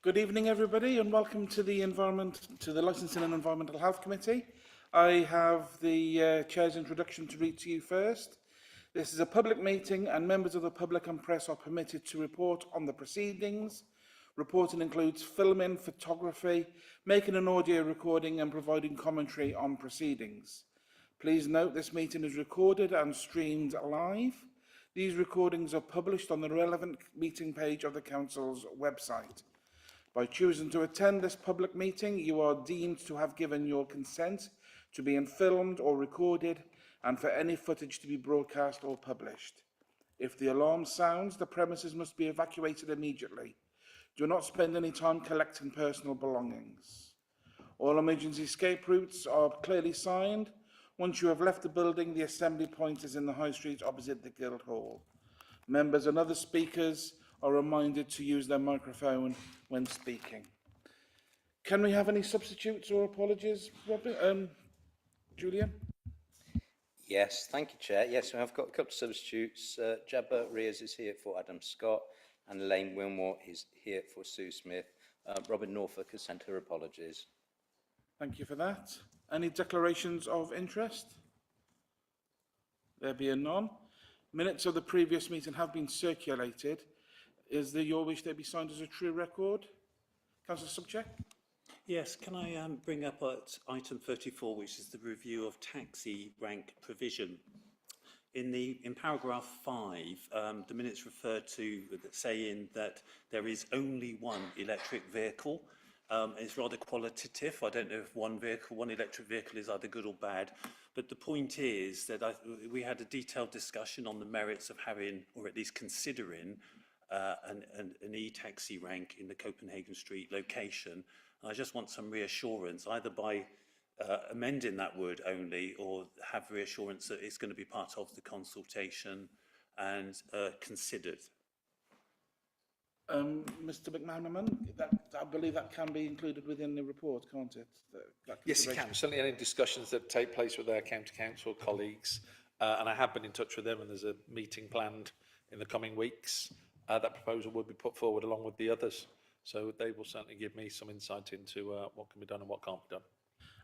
Good evening, everybody, and welcome to the Licensing and Environmental Health Committee. I have the Chair's introduction to read to you first. This is a public meeting, and members of the public and press are permitted to report on the proceedings. Reporting includes filming, photography, making an audio recording, and providing commentary on proceedings. Please note this meeting is recorded and streamed live. These recordings are published on the relevant meeting page of the Council's website. By choosing to attend this public meeting, you are deemed to have given your consent to being filmed or recorded and for any footage to be broadcast or published. If the alarm sounds, the premises must be evacuated immediately. Do not spend any time collecting personal belongings. All emergency escape routes are clearly signed. Once you have left the building, the assembly point is in the High Street opposite the Guildhall. Members and other speakers are reminded to use their microphone when speaking. Can we have any substitutes or apologies, Robin? Julian? Yes, thank you, Chair. Yes, I've got a couple of substitutes. Jabba Rears is here for Adam Scott, and Elaine Wilmore is here for Sue Smith. Robin Norfolk has sent her apologies. Thank you for that. Any declarations of interest? There being none. Minutes of the previous meeting have been circulated. Is there your wish they be signed as a true record? Councillor Subcheck? Yes, can I bring up item 34, which is the review of taxi rank provision. In paragraph 5, the minutes refer to saying that there is only one electric vehicle. It's rather qualitative. I don't know if one electric vehicle is either good or bad, but the point is that we had a detailed discussion on the merits of having, or at least considering, an e-taxi rank in the Copenhagen Street location. I just want some reassurance, either by amending that word only, or have reassurance that it's going to be part of the consultation and considered. Mr. McManaman, I believe that can be included within the report, can't it? Yes, it can. Certainly any discussions that take place with their county council colleagues, and I have been in touch with them, and there's a meeting planned in the coming weeks. That proposal will be put forward along with the others. So they will certainly give me some insight into what can be done and what can't be done.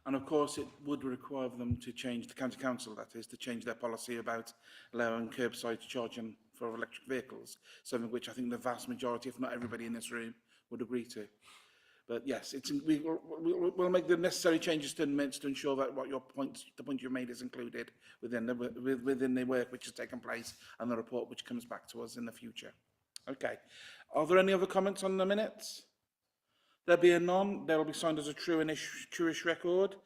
And of course, it would require them to change, the county council that is, to change their policy about allowing curbside charging for electric vehicles, something which I think the vast majority, if not everybody in this room, would agree to. But yes, we'll make the necessary changes to the minutes to ensure that the point you made is included within the work which has taken place and the report which comes back to us in the future. Okay. Are there any other comments on the minutes? There being none, they will be signed as a truish record.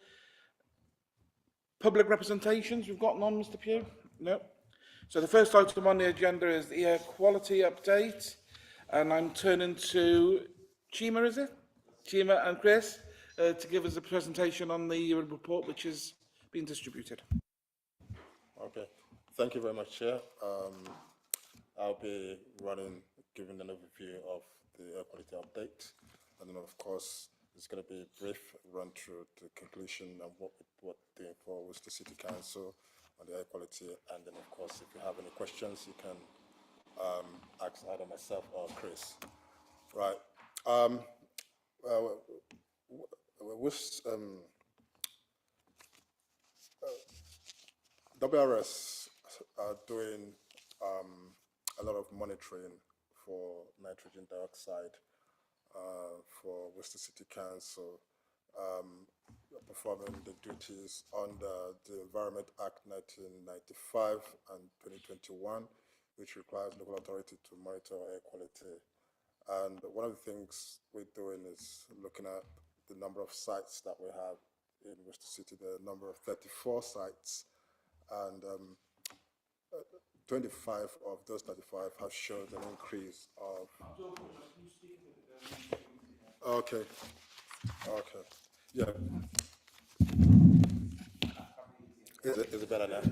Public representations, we've got none, Mr. Pugh? No. So the first item on the agenda is the air quality update. And I'm turning to Chima, is it? Chima and Chris to give us a presentation on the report which has been distributed. Okay. Thank you very much, Chair. I'll be giving an overview of the air quality update. And then, of course, it's going to be a brief run through the conclusion and what we're doing for Worcester City Council on the air quality. And then, of course, if you have any questions, you can ask either myself or Chris. Right. WRS are doing a lot of monitoring for nitrogen dioxide for Worcester City Council, performing the duties under the Environment Act 1995 and 2021, which requires local authority to monitor air quality. And one of the things we're doing is looking at the number of sites that we have in Worcester City, the number of 34 sites, and 25 of those 35 have showed an increase of... Okay. Yeah. Is it better now?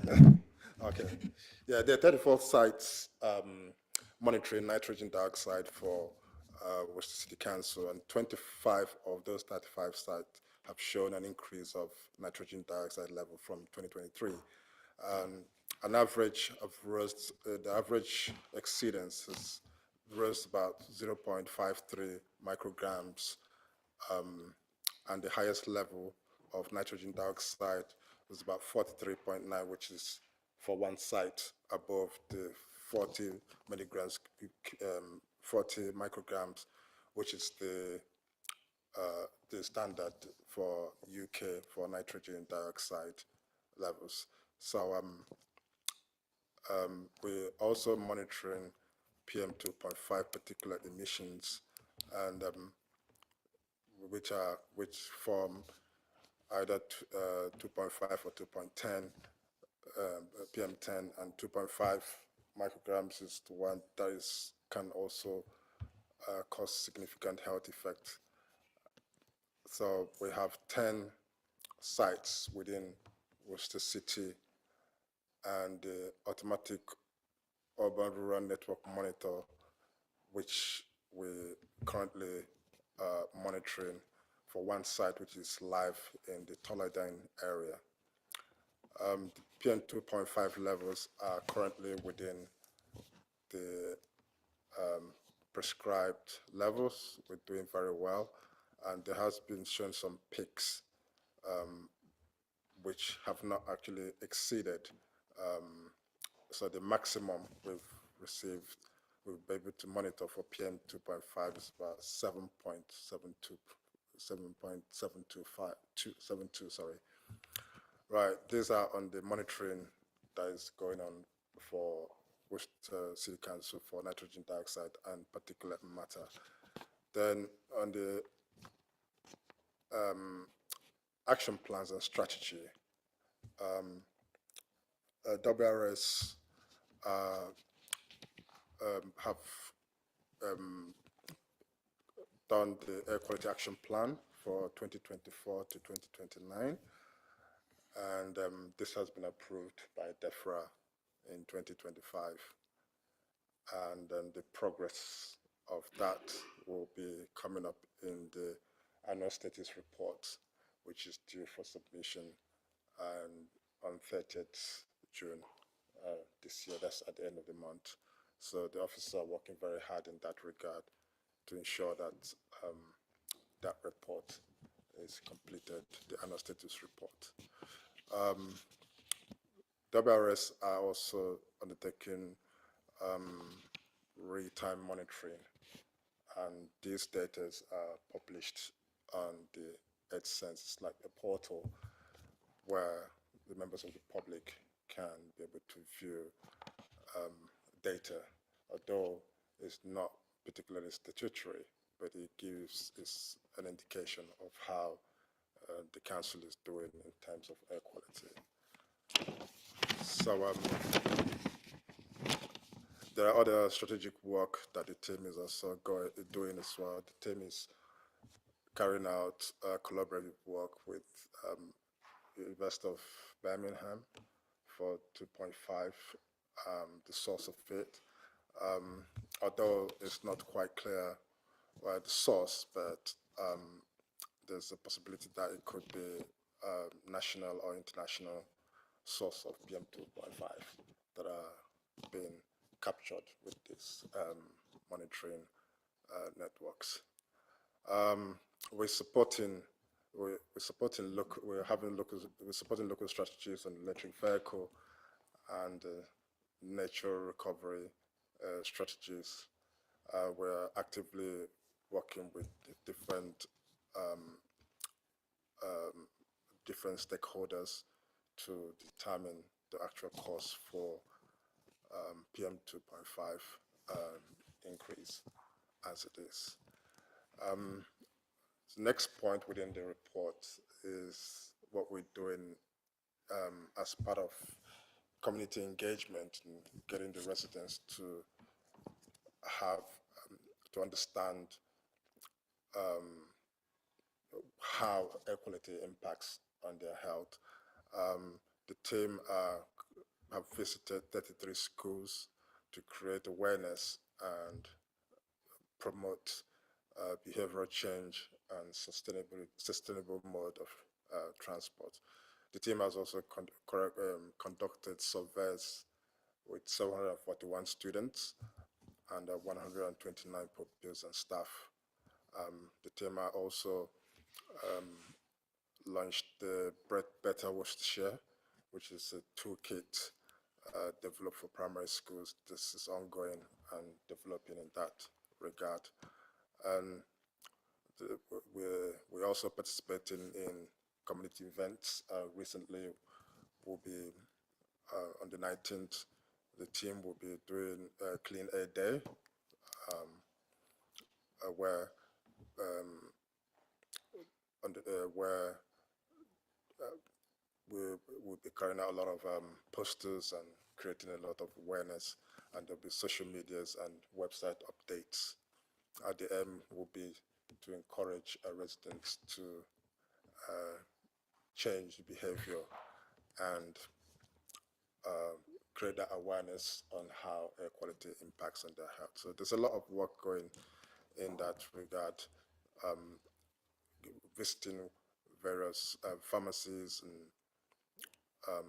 Okay. Yeah, there are 34 sites monitoring nitrogen dioxide for Worcester City Council, and 25 of those 35 sites have shown an increase of nitrogen dioxide level from 2023. An average of the average exceedance has rose about 0.53 micrograms, and the highest level of nitrogen dioxide was about 43.9, which is for one site above the 40 milligrams, 40 micrograms, which is the standard for UK for nitrogen dioxide levels. So we're also monitoring PM2.5 particulate emissions, and which form either 2.5 or 2.10 PM10, and 2.5 micrograms is the one that can also cause significant health effects. So we have 10 sites within Worcester City, and the automatic urban rural network monitor, which we currently monitoring for one site, which is live in the Toledine area. The PM2.5 levels are currently within the prescribed levels. We're doing very well, and there has been shown some peaks which have not actually exceeded. So the maximum we've received, we'll be able to monitor for PM2.5 is about 7.72, sorry. Right, these are on the monitoring that is going on for Worcester City Council for nitrogen dioxide and particulate matter. Then on the action plans and strategy, WRS have done the air quality action plan for 2024 to 2029, and this has been approved by DEFRA in 2025, and then the progress of that will be coming up in the annual status report, which is due for submission and on 30th June this year. That's at the end of the month. So the officers are working very hard in that regard to ensure that that report is completed, the annual status report. WRS are also undertaking real-time monitoring, and these data are published on the EdSense. It's like a portal where the members of the public can be able to view data, although it's not particularly statutory, but it gives us an indication of how the council is doing in terms of air quality. So there are other strategic work that the team is also doing as well. The team is carrying out collaborative work with University of Birmingham for 2.5, the source of it. Although it's not quite clear the source, but there's a possibility that it could be a national or international source of PM2.5 that are being captured with these monitoring networks. We're supporting local strategies on electric vehicle and nature recovery strategies. We're actively working with different stakeholders to determine the actual cost for PM2.5 increase as it is. The next point within the report is what we're doing as part of community engagement and getting the residents to have to understand how air quality impacts on their health. The team have visited 33 schools to create awareness and promote behavioral change and sustainable mode of transport. The team has also conducted surveys with 741 students and 129 pupils and staff. The team are also launched the Better Worcestershire, which is a toolkit developed for primary schools. This is ongoing and developing in that regard. And we're also participating in community events. Recently, we'll be on the 19th, the team will be doing Clean Air Day, where we'll be carrying out a lot of posters and creating a lot of awareness, and there'll be social medias and website updates. The aim will be to encourage residents to change behavior and create that awareness on how air quality impacts on their health. So there's a lot of work going in that regard, visiting various pharmacies and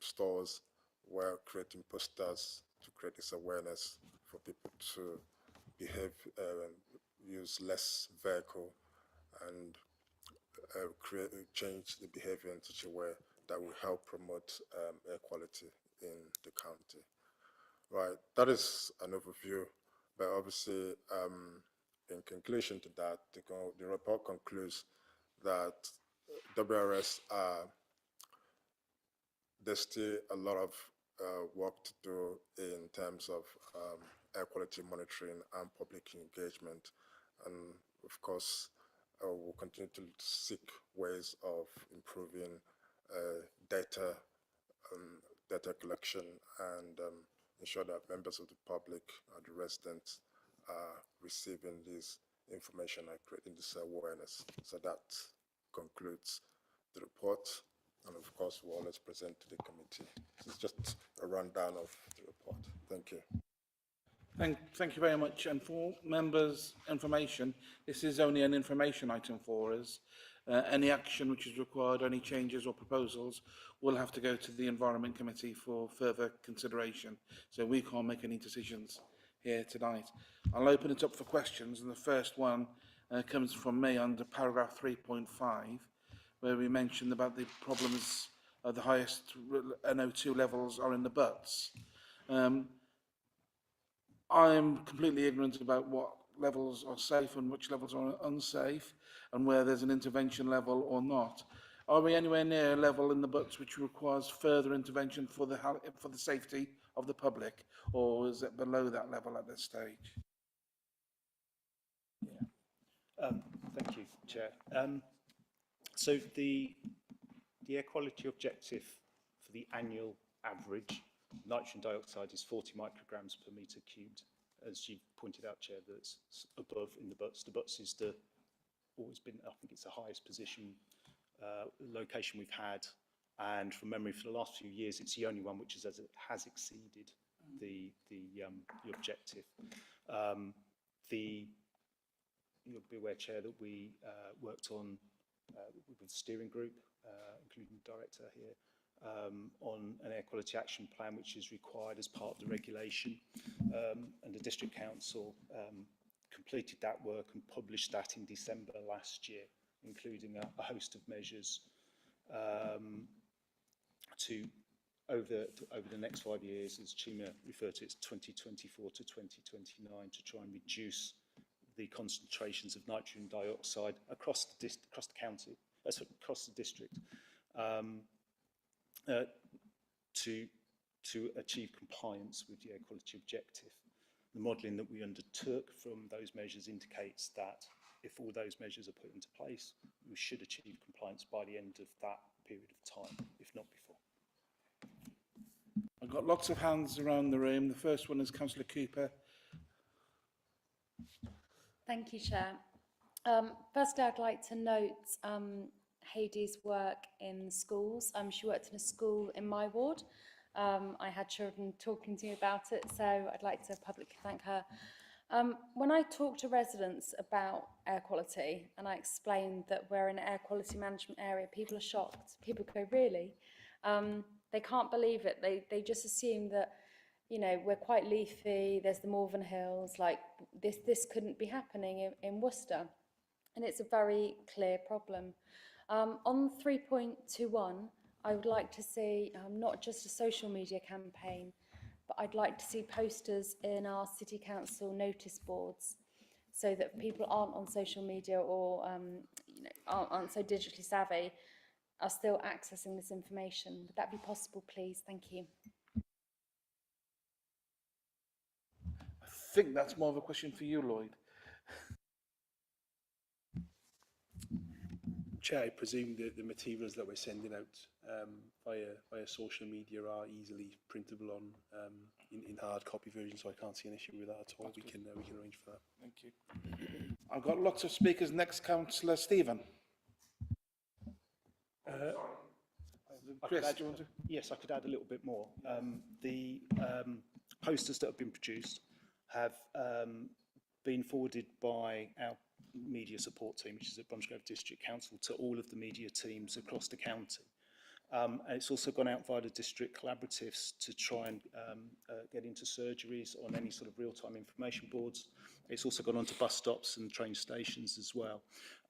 stores, where creating posters to create this awareness for people to behave, use less vehicle, and change the behavior in such a way that will help promote air quality in the county. Right, that is an overview, but obviously, in conclusion to that, the report concludes that WRS there's still a lot of work to do in terms of air quality monitoring and public engagement. And of course, we'll continue to seek ways of improving data collection and ensure that members of the public and the residents are receiving this information and creating this awareness. So that concludes the report. And of course, we'll always present to the committee. This is just a rundown of the report. Thank you. Thank you very much. And for members' information, this is only an information item for us. Any action which is required, any changes or proposals, will have to go to the Environment Committee for further consideration. So we can't make any decisions here tonight. I'll open it up for questions, and the first one comes from me under paragraph 3.5, where we mentioned about the problems of the highest NO2 levels are in the butts. I'm completely ignorant about what levels are safe and which levels are unsafe, and where there's an intervention level or not. Are we anywhere near a level in the butts which requires further intervention for the safety of the public, or is it below that level at this stage? Thank you, Chair. So the air quality objective for the annual average nitrogen dioxide is 40 micrograms per metre cubed. As you pointed out, Chair, that's above in the butts. The butts is always been, I think it's the highest position location we've had, and from memory, for the last few years, it's the only one which has exceeded the objective. You'll be aware, Chair, that we worked on with the steering group, including the director here, on an air quality action plan which is required as part of the regulation, and the District Council completed that work and published that in December last year, including a host of measures over the next 5 years, as Chima referred to, it's 2024 to 2029, to try and reduce the concentrations of nitrogen dioxide across the county, across the district, to achieve compliance with the air quality objective. The modelling that we undertook from those measures indicates that if all those measures are put into place, we should achieve compliance by the end of that period of time, if not before. I've got lots of hands around the room. The first one is Councillor Cooper. Thank you, Chair. Firstly, I'd like to note Heidi's work in schools. She worked in a school in my ward. I had children talking to me about it, so I'd like to publicly thank her. When I talk to residents about air quality and I explain that we're in an air quality management area, people are shocked. People go, really? They can't believe it. They just assume that you know, we're quite leafy, there's the Morven Hills, like this couldn't be happening in Worcester. And it's a very clear problem. On 3.21, I would like to see not just a social media campaign, but I'd like to see posters in our city council notice boards so that people aren't on social media or you know, aren't so digitally savvy, are still accessing this information. Would that be possible, please? Thank you. I think that's more of a question for you, Lloyd. Chair, I presume the materials that we're sending out via social media are easily printable on in hard copy version, so I can't see an issue with that at all. We can arrange for that. Thank you. I've got lots of speakers. Next, Councillor Stephen. Chris, do you want to? Yes, I could add a little bit more. The posters that have been produced have been forwarded by our media support team, which is at Bromsgrove District Council, to all of the media teams across the county. And it's also gone out via the district collaboratives to try and get into surgeries on any sort of real-time information boards. It's also gone on to bus stops and train stations as well.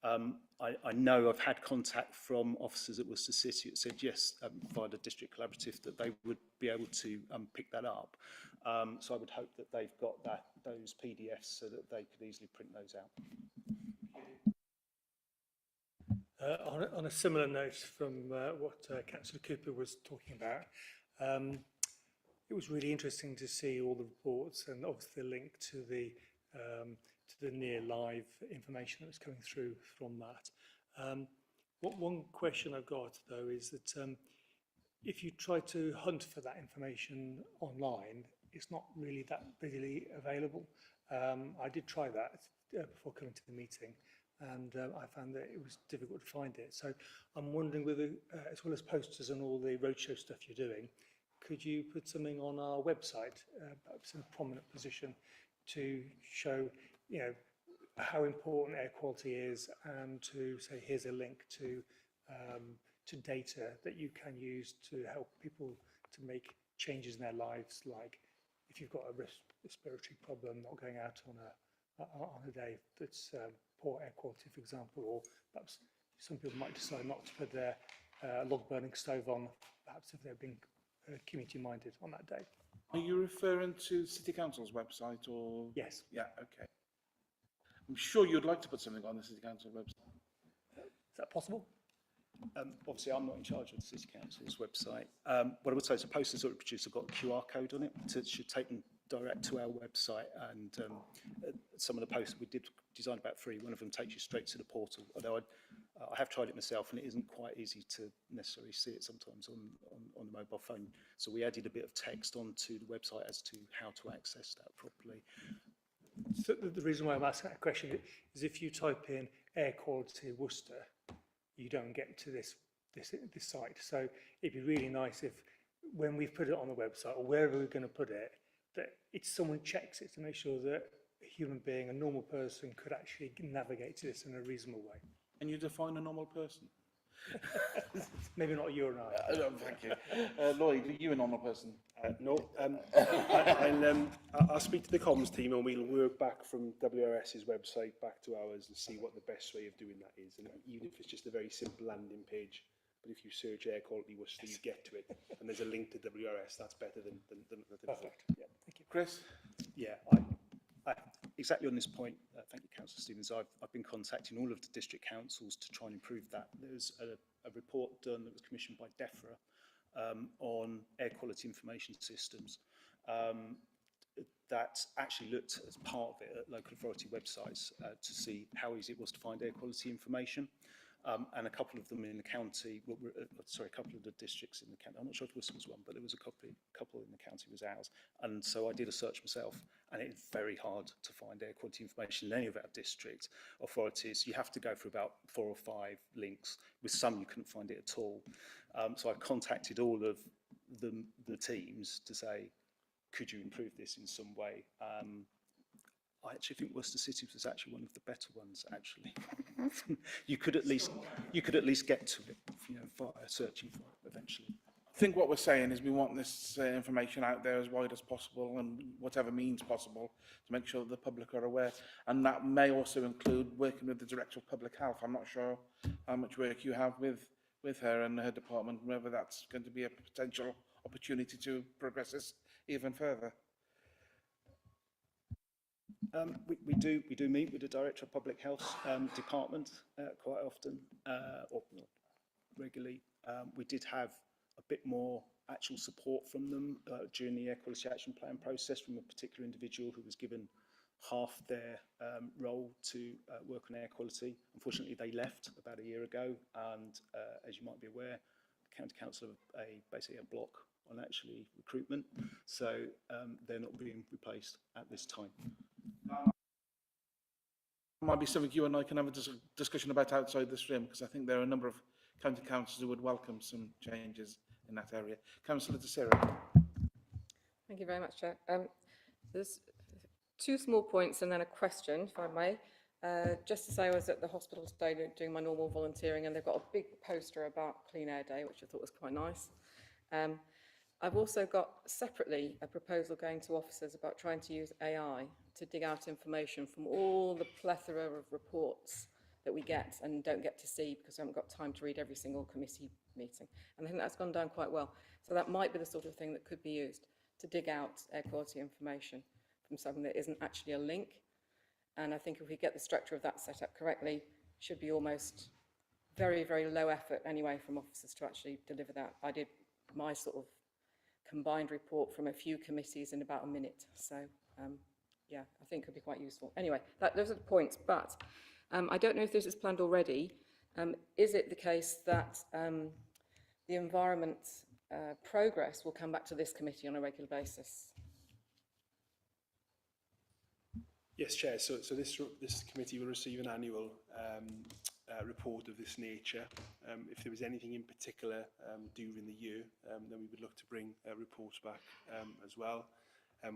I know I've had contact from officers at Worcester City that said yes, via the district collaborative, that they would be able to pick that up. So I would hope that they've got those PDFs so that they could easily print those out. On a similar note from what Councillor Cooper was talking about, it was really interesting to see all the reports and obviously the link to the near live information that was coming through from that. One question I've got though is that if you try to hunt for that information online, it's not really that readily available. I did try that before coming to the meeting, and I found that it was difficult to find it. So I'm wondering whether, as well as posters and all the roadshow stuff you're doing, could you put something on our website, perhaps in a prominent position, to show, you know, how important air quality is, and to say here's a link to data that you can use to help people to make changes in their lives, like if you've got a respiratory problem, not going out on a day that's poor air quality, for example, or perhaps some people might decide not to put their log burning stove on, perhaps if they're being community minded on that day. Are you referring to City Council's website or? Yes. Yeah, okay. I'm sure you'd like to put something on the City Council website. Is that possible? Obviously, I'm not in charge of the City Council's website. What I would say is the posters that we produce have got a QR code on it, so it should take them direct to our website. And some of the posts, we did design about 3. One of them takes you straight to the portal, although I have tried it myself and it isn't quite easy to necessarily see it sometimes on the mobile phone. So we added a bit of text onto the website as to how to access that properly. So the reason why I'm asking that question is if you type in air quality Worcester, you don't get to this site. So it'd be really nice if, when we put it on the website or wherever we're going to put it, that someone checks it to make sure that a human being, a normal person, could actually navigate to this in a reasonable way. And you define a normal person? Maybe not you and I. No, thank you. Lloyd, are you a normal person? No, I'll speak to the comms team and we'll work back from WRS's website back to ours and see what the best way of doing that is. And even if it's just a very simple landing page, but if you search air quality Worcester, you get to it, and there's a link to WRS. That's better than Perfect. Yeah. Thank you. Chris? Yeah, I exactly on this point, thank you, Councillor Stevens. I've been contacting all of the district councils to try and improve that. There's a report done that was commissioned by DEFRA on air quality information systems that actually looked as part of it at local authority websites to see how easy it was to find air quality information. And a couple of them in the county, a couple of the districts in the county, I'm not sure if Worcester was one, but there was a couple in the county was ours. And so I did a search myself, and it's very hard to find air quality information in any of our district authorities. You have to go for about 4 or 5 links. With some, you couldn't find it at all. So I contacted all of the teams to say, could you improve this in some way? I actually think Worcester City was actually one of the better ones. Actually, you could at least get to it, you know, via searching for it eventually. think what we're saying is we want this information out there as wide as possible and whatever means possible to make sure that the public are aware. And that may also include working with the Director of Public Health. I'm not sure how much work you have with her and her department, whether that's going to be a potential opportunity to progress this even further. We do meet with the Director of Public Health Department quite often, or not regularly. We did have a bit more actual support from them during the Air Quality Action Plan process from a particular individual who was given half their role to work on air quality. Unfortunately, they left about a year ago, and as you might be aware, the County Council have basically a block on actually recruitment, so they're not being replaced at this time. Might be something you and I can have a discussion about outside this room, because I think there are a number of county councils who would welcome some changes in that area. Councillor De Sera. Thank you very much, Chair. There's two small points and then a question, if I may. Just to say, I was at the hospital today doing my normal volunteering, and they've got a big poster about Clean Air Day, which I thought was quite nice. I've also got separately a proposal going to officers about trying to use AI to dig out information from all the plethora of reports that we get and don't get to see because we haven't got time to read every single committee meeting. And I think that's gone down quite well. So that might be the sort of thing that could be used to dig out air quality information from something that isn't actually a link. And I think if we get the structure of that set up correctly, should be almost very, very low effort anyway from officers to actually deliver that. I did my sort of combined report from a few committees in about a minute. So yeah, I think it could be quite useful. Anyway, those are the points, but I don't know if this is planned already. Is it the case that the environment progress will come back to this committee on a regular basis? Yes, Chair. So this committee will receive an annual report of this nature. If there was anything in particular during the year, then we would look to bring reports back as well,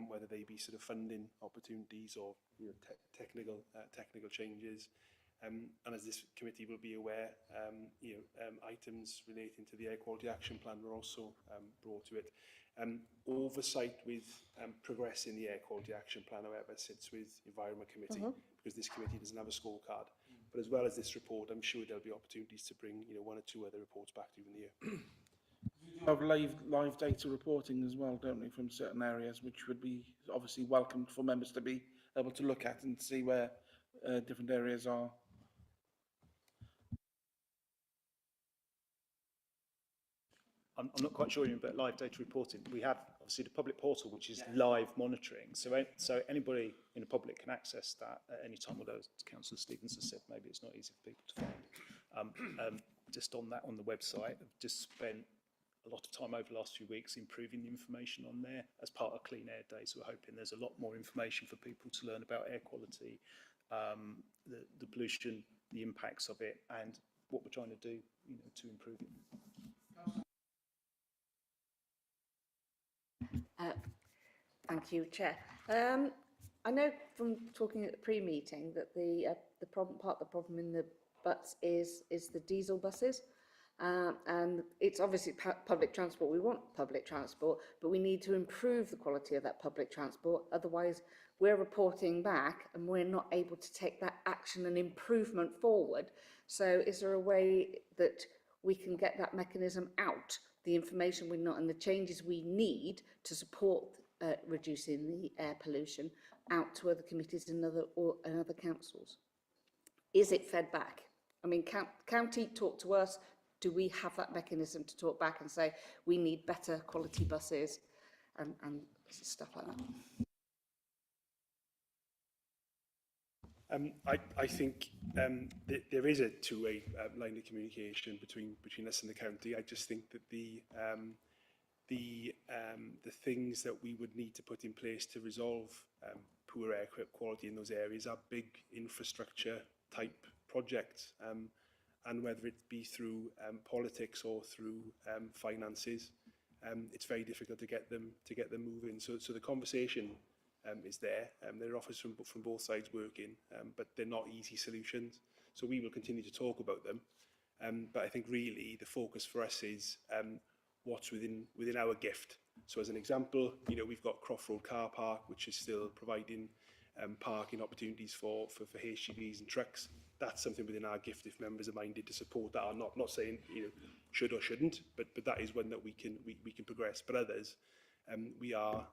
whether they be sort of funding opportunities or technical changes. And as this committee will be aware, items relating to the Air Quality Action Plan were also brought to it. Oversight with progressing the Air Quality Action Plan, however, sits with Environment Committee, because this committee doesn't have a scorecard. But as well as this report, I'm sure there'll be opportunities to bring one or two other reports back during the year. We have live data reporting as well, don't we, from certain areas, which would be obviously welcomed for members to be able to look at and see where different areas are. I'm not quite sure about live data reporting. We have obviously the public portal, which is live monitoring. So anybody in the public can access that at any time, although as Councillor Stevens has said, maybe it's not easy for people to find. Just on that, on the website, I've just spent a lot of time over the last few weeks improving the information on there as part of Clean Air Day. So we're hoping there's a lot more information for people to learn about air quality, the pollution, the impacts of it, and what we're trying to do to improve it. Thank you, Chair. I know from talking at the pre-meeting that the problem, part of the problem in the butts is the diesel buses, and it's obviously public transport. We want public transport, but we need to improve the quality of that public transport. Otherwise, we're reporting back and we're not able to take that action and improvement forward. So, is there a way that we can get that mechanism out? The information we not and the changes we need to support reducing the air pollution out to other committees and other councils. Is it fed back? I mean, county talk to us. Do we have that mechanism to talk back and say we need better quality buses and stuff like that? I think there is a two-way line of communication between us and the county. I just think that the things that we would need to put in place to resolve poor air quality in those areas are big infrastructure type projects, and whether it be through politics or through finances, it's very difficult to get them moving. So the conversation is there. There are offers from both sides working, but they're not easy solutions. So we will continue to talk about them. But I think really the focus for us is what's within our gift. So as an example, you know, we've got Croft Road Car Park, which is still providing parking opportunities for HGVs and trucks. That's something within our gift if members are minded to support that or not. Not saying, you know, should or shouldn't, but that is one that we can progress. But others, we are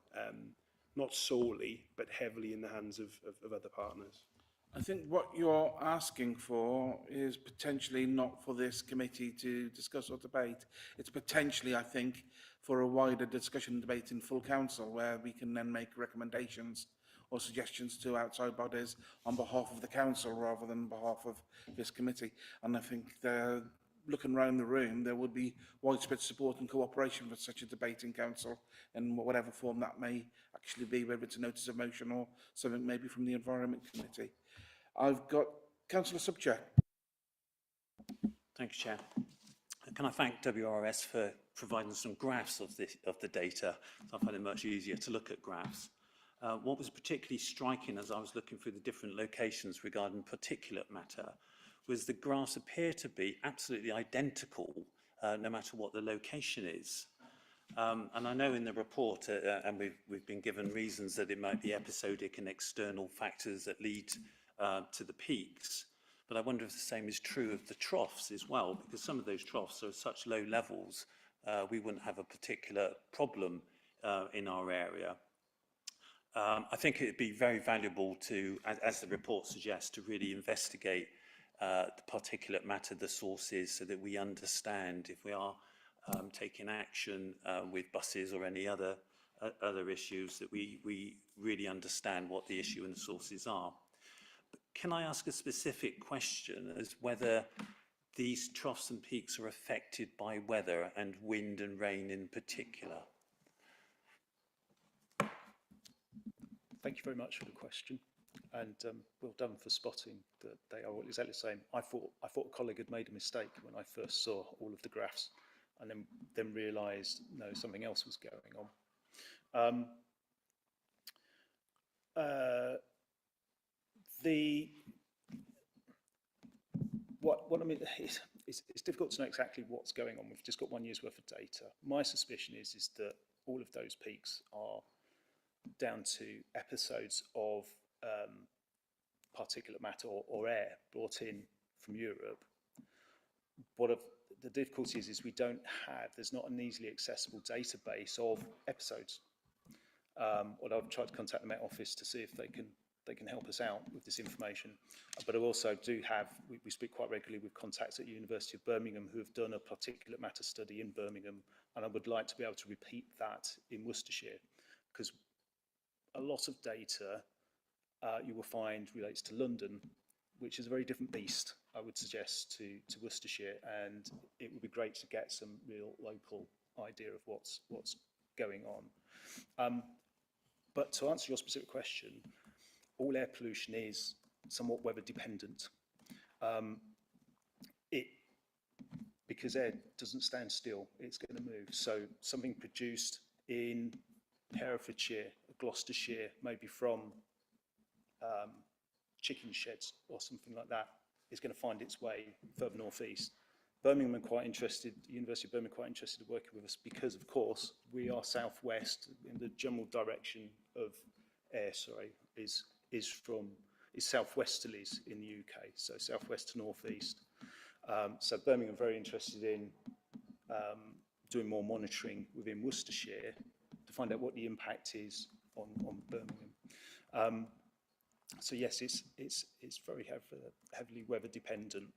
not solely, but heavily in the hands of other partners. I think what you're asking for is potentially not for this committee to discuss or debate. It's potentially, I think, for a wider discussion and debate in full council, where we can then make recommendations or suggestions to outside bodies on behalf of the council rather than on behalf of this committee. And I think looking around the room, there would be widespread support and cooperation for such a debate in council in whatever form that may actually be, whether it's a notice of motion or something maybe from the Environment Committee. I've got Councillor Subchair. Thank you, Chair. Can I thank WRS for providing some graphs of the data? So I find it much easier to look at graphs. What was particularly striking as I was looking through the different locations regarding particulate matter was the graphs appear to be absolutely identical no matter what the location is. And I know in the report, and we've been given reasons that it might be episodic and external factors that lead to the peaks, but I wonder if the same is true of the troughs as well, because some of those troughs are such low levels, we wouldn't have a particular problem in our area. I think it'd be very valuable to, as the report suggests, to really investigate the particulate matter, the sources, so that we understand if we are taking action with buses or any other issues, that we really understand what the issue and the sources are. But can I ask a specific question as whether these troughs and peaks are affected by weather and wind and rain in particular? Thank you very much for the question, and well done for spotting that they are all exactly the same. I thought a colleague had made a mistake when I first saw all of the graphs, and then realised no, something else was going on. What I mean is it's difficult to know exactly what's going on. We've just got 1 year's worth of data. My suspicion is that all of those peaks are down to episodes of particulate matter or air brought in from Europe. The difficulty is there's not an easily accessible database of episodes. Although I've tried to contact the Met Office to see if they can help us out with this information. But I also do have, we speak quite regularly with contacts at the University of Birmingham who have done a particulate matter study in Birmingham, and I would like to be able to repeat that in Worcestershire, because a lot of data you will find relates to London, which is a very different beast, I would suggest, to Worcestershire, and it would be great to get some real local idea of what's going on. But to answer your specific question, all air pollution is somewhat weather dependent. Because air doesn't stand still, it's going to move. So something produced in Herefordshire, Gloucestershire, maybe from chicken sheds or something like that, is going to find its way further northeast. Birmingham are quite interested, the University of Birmingham are quite interested in working with us because, of course, we are southwest in the general direction of air, is southwesterlies in the UK, so southwest to northeast. So Birmingham are very interested in doing more monitoring within Worcestershire to find out what the impact is on Birmingham. So yes, it's very heavily weather dependent.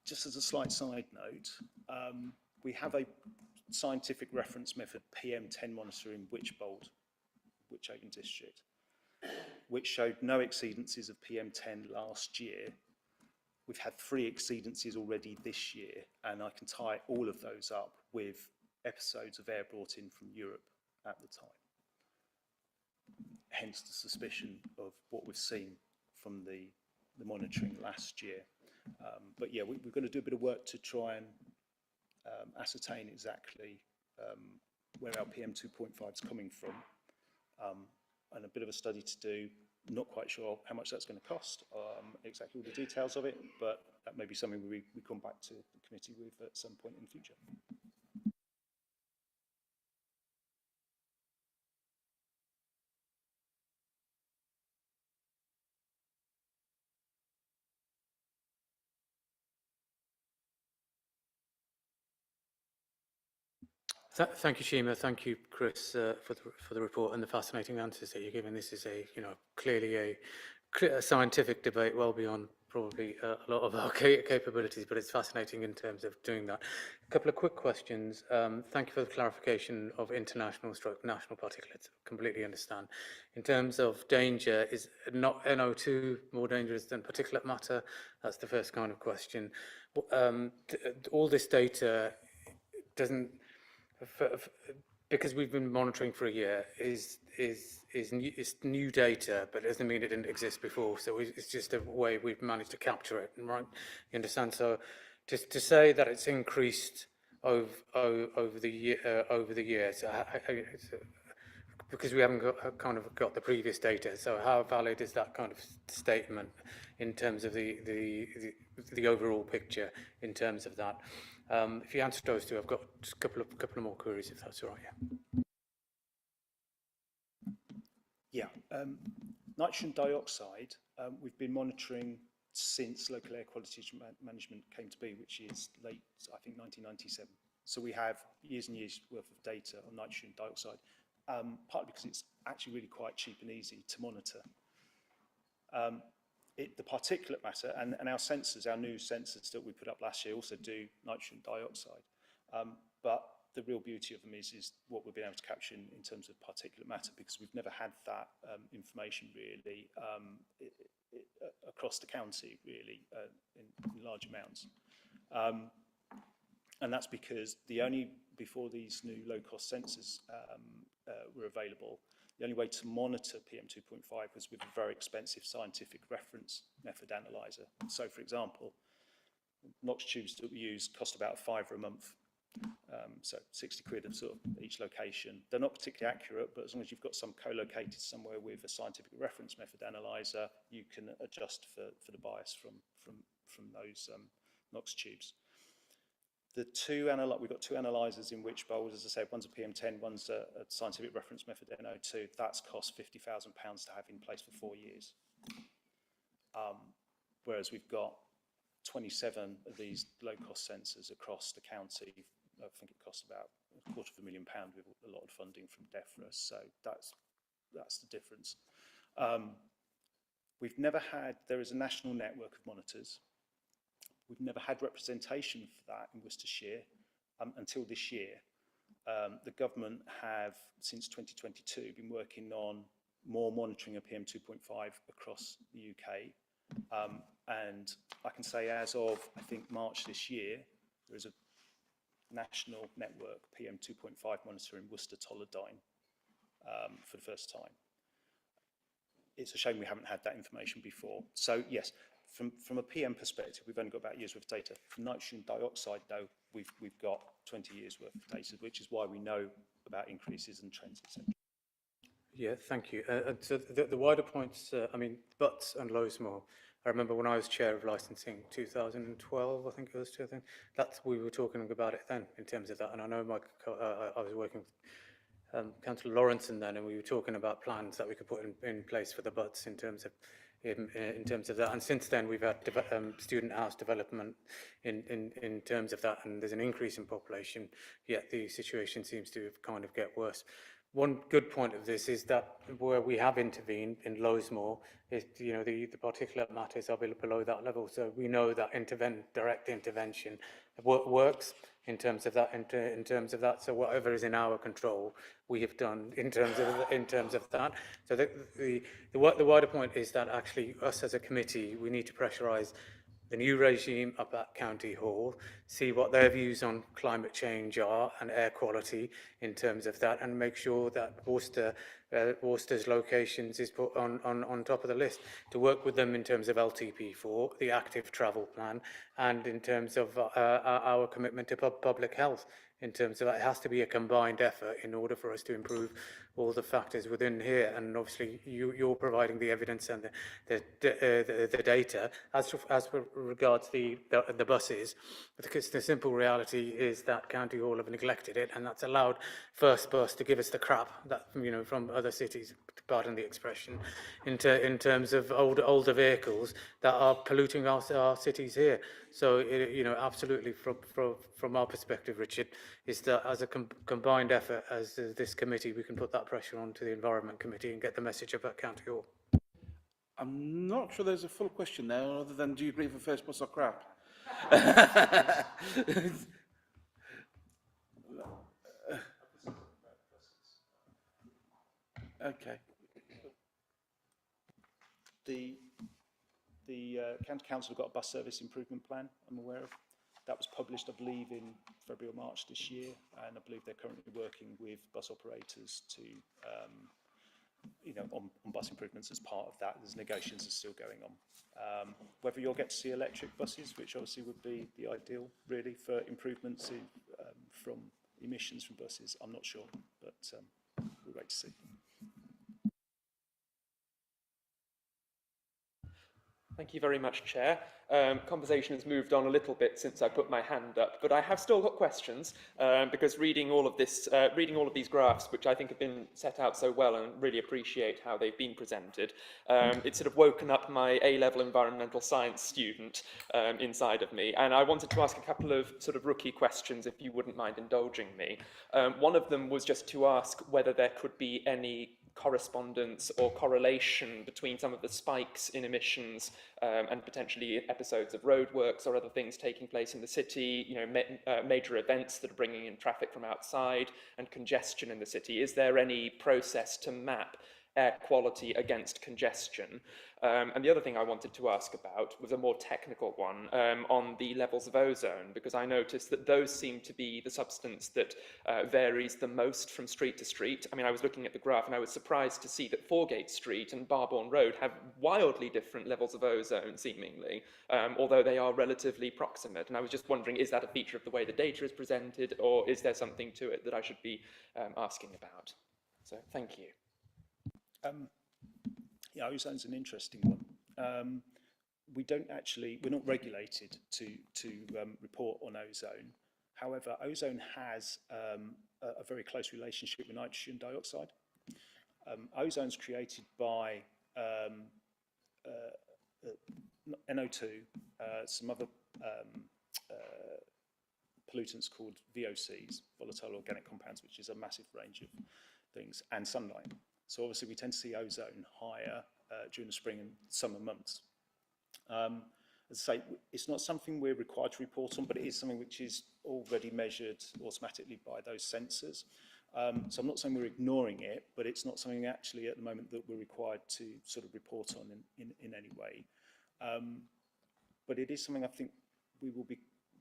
Just as a slight side note, we have a scientific reference method PM10 monitor in Wychbold, Wychhaven district, which showed no exceedances of PM10 last year. We've had 3 exceedances already this year, and I can tie all of those up with episodes of air brought in from Europe at the time. Hence the suspicion of what we've seen from the monitoring last year. But yeah, we're going to do a bit of work to try and ascertain exactly where our PM2.5 is coming from, and a bit of a study to do. Not quite sure how much that's going to cost, exactly all the details of it, but that may be something we come back to the committee with at some point in the future. Thank you, Shima. Thank you, Chris, for the report and the fascinating answers that you're giving. This is clearly a scientific debate, well beyond probably a lot of our capabilities, but it's fascinating in terms of doing that. A couple of quick questions. Thank you for the clarification of international stroke national particulates. Completely understand. In terms of danger, is not NO2 more dangerous than particulate matter? That's the first kind of question. All this data doesn't, because we've been monitoring for a year, is new data, but it doesn't mean it didn't exist before. So it's just a way we've managed to capture it, right? You understand? So to say that it's increased over the year, so because we haven't got the previous data. So how valid is that kind of statement in terms of the overall picture in terms of that? If you answer those two, I've got just a couple of more queries, if that's all right. Yeah. Nitrogen dioxide, we've been monitoring since local air quality management came to be, which is late, I think, 1997. So we have years and years worth of data on nitrogen dioxide, partly because it's actually really quite cheap and easy to monitor. The particulate matter and our sensors, our new sensors that we put up last year also do nitrogen dioxide. But the real beauty of them is what we've been able to capture in terms of particulate matter, because we've never had that information really across the county really in large amounts. And that's because before these new low-cost sensors were available, the only way to monitor PM2.5 was with a very expensive scientific reference method analyzer. So, for example, NOx tubes that we use cost about £5 a month, so 60 quid of sort of each location. They're not particularly accurate, but as long as you've got some co-located somewhere with a scientific reference method analyzer, you can adjust for the bias from those NOx tubes. We've got two analyzers in Wychbold, as I said, one's a PM10, one's a scientific reference method NO2. That's cost £50,000 to have in place for 4 years. Whereas we've got 27 of these low-cost sensors across the county. I think it costs about £250,000 with a lot of funding from DEFRA. So that's the difference. There is a national network of monitors. We've never had representation for that in Worcestershire until this year. The government have, since 2022, been working on more monitoring of PM2.5 across the UK. And I can say as of, I think, March this year, there is a national network PM2.5 monitor in Worcester Tolladine for the first time. It's a shame we haven't had that information before. So yes, from a PM perspective, we've only got about a year's worth of data. For nitrogen dioxide, though, we've got 20 years worth of data, which is why we know about increases and trends, etc. Yeah, thank you. So the wider points, Butts and Lowesmore, I remember when I was chair of licensing, 2012, I think it was, we were talking about it then in terms of that. And I know I was working with Councillor Lawrenson then, and we were talking about plans that we could put in place for the Butts in terms of that. And since then, we've had student house development in terms of that, and there's an increase in population, yet the situation seems to kind of get worse. One good point of this is that where we have intervened in Lowesmore, is the particulate matters are below that level, so we know that direct intervention works in terms of that. So whatever is in our control, we have done in terms of that. So the wider point is that actually us as a committee, we need to pressurise the new regime up at County Hall, see what their views on climate change are and air quality in terms of that, and make sure that Worcester's locations is put on top of the list, to work with them in terms of LTP4, the active travel plan, and in terms of our commitment to public health. In terms of that, it has to be a combined effort in order for us to improve all the factors within here, and obviously you're providing the evidence and the data. As regards the buses, because the simple reality is that County Hall have neglected it, and that's allowed First Bus to give us the crap that, you know, from other cities, pardon the expression, in terms of older vehicles that are polluting our cities here. So, you know, absolutely from our perspective, Richard, is that as a combined effort as this committee, we can put that pressure onto the Environment Committee and get the message about County Hall. I'm not sure there's a full question there, other than do you agree for First Bus or crap? Okay. The County Council have got a bus service improvement plan, I'm aware of. That was published, I believe, in February or March this year, and I believe they're currently working with bus operators to, you know, on bus improvements as part of that. There's negotiations are still going on. Whether you'll get to see electric buses, which obviously would be the ideal, really, for improvements in, from emissions from buses, I'm not sure, but we'll wait to see. Thank you very much, Chair. Conversation has moved on a little bit since I put my hand up, but I have still got questions because reading all of these graphs, which I think have been set out so well, and really appreciate how they've been presented, it's sort of woken up my A-level environmental science student inside of me, and I wanted to ask a couple of sort of rookie questions, if you wouldn't mind indulging me. One of them was just to ask whether there could be any correspondence or correlation between some of the spikes in emissions and potentially episodes of roadworks or other things taking place in the city, you know, major events that are bringing in traffic from outside and congestion in the city. Is there any process to map air quality against congestion? And the other thing I wanted to ask about was a more technical one on the levels of ozone, because I noticed that those seem to be the substance that varies the most from street to street. I mean, I was looking at the graph and I was surprised to see that Foregate Street and Barbourne Road have wildly different levels of ozone, seemingly, although they are relatively proximate. And I was just wondering, is that a feature of the way the data is presented, or is there something to it that I should be asking about? So, thank you. Yeah, ozone's an interesting one. We're not regulated to report on ozone. However, ozone has a very close relationship with nitrogen dioxide. Ozone's created by NO2, some other pollutants called VOCs, volatile organic compounds, which is a massive range of things, and sunlight. So obviously we tend to see ozone higher during the spring and summer months. As I say, it's not something we're required to report on, but it is something which is already measured automatically by those sensors. So I'm not saying we're ignoring it, but it's not something actually at the moment that we're required to sort of report on in any way. But it is something I think we will be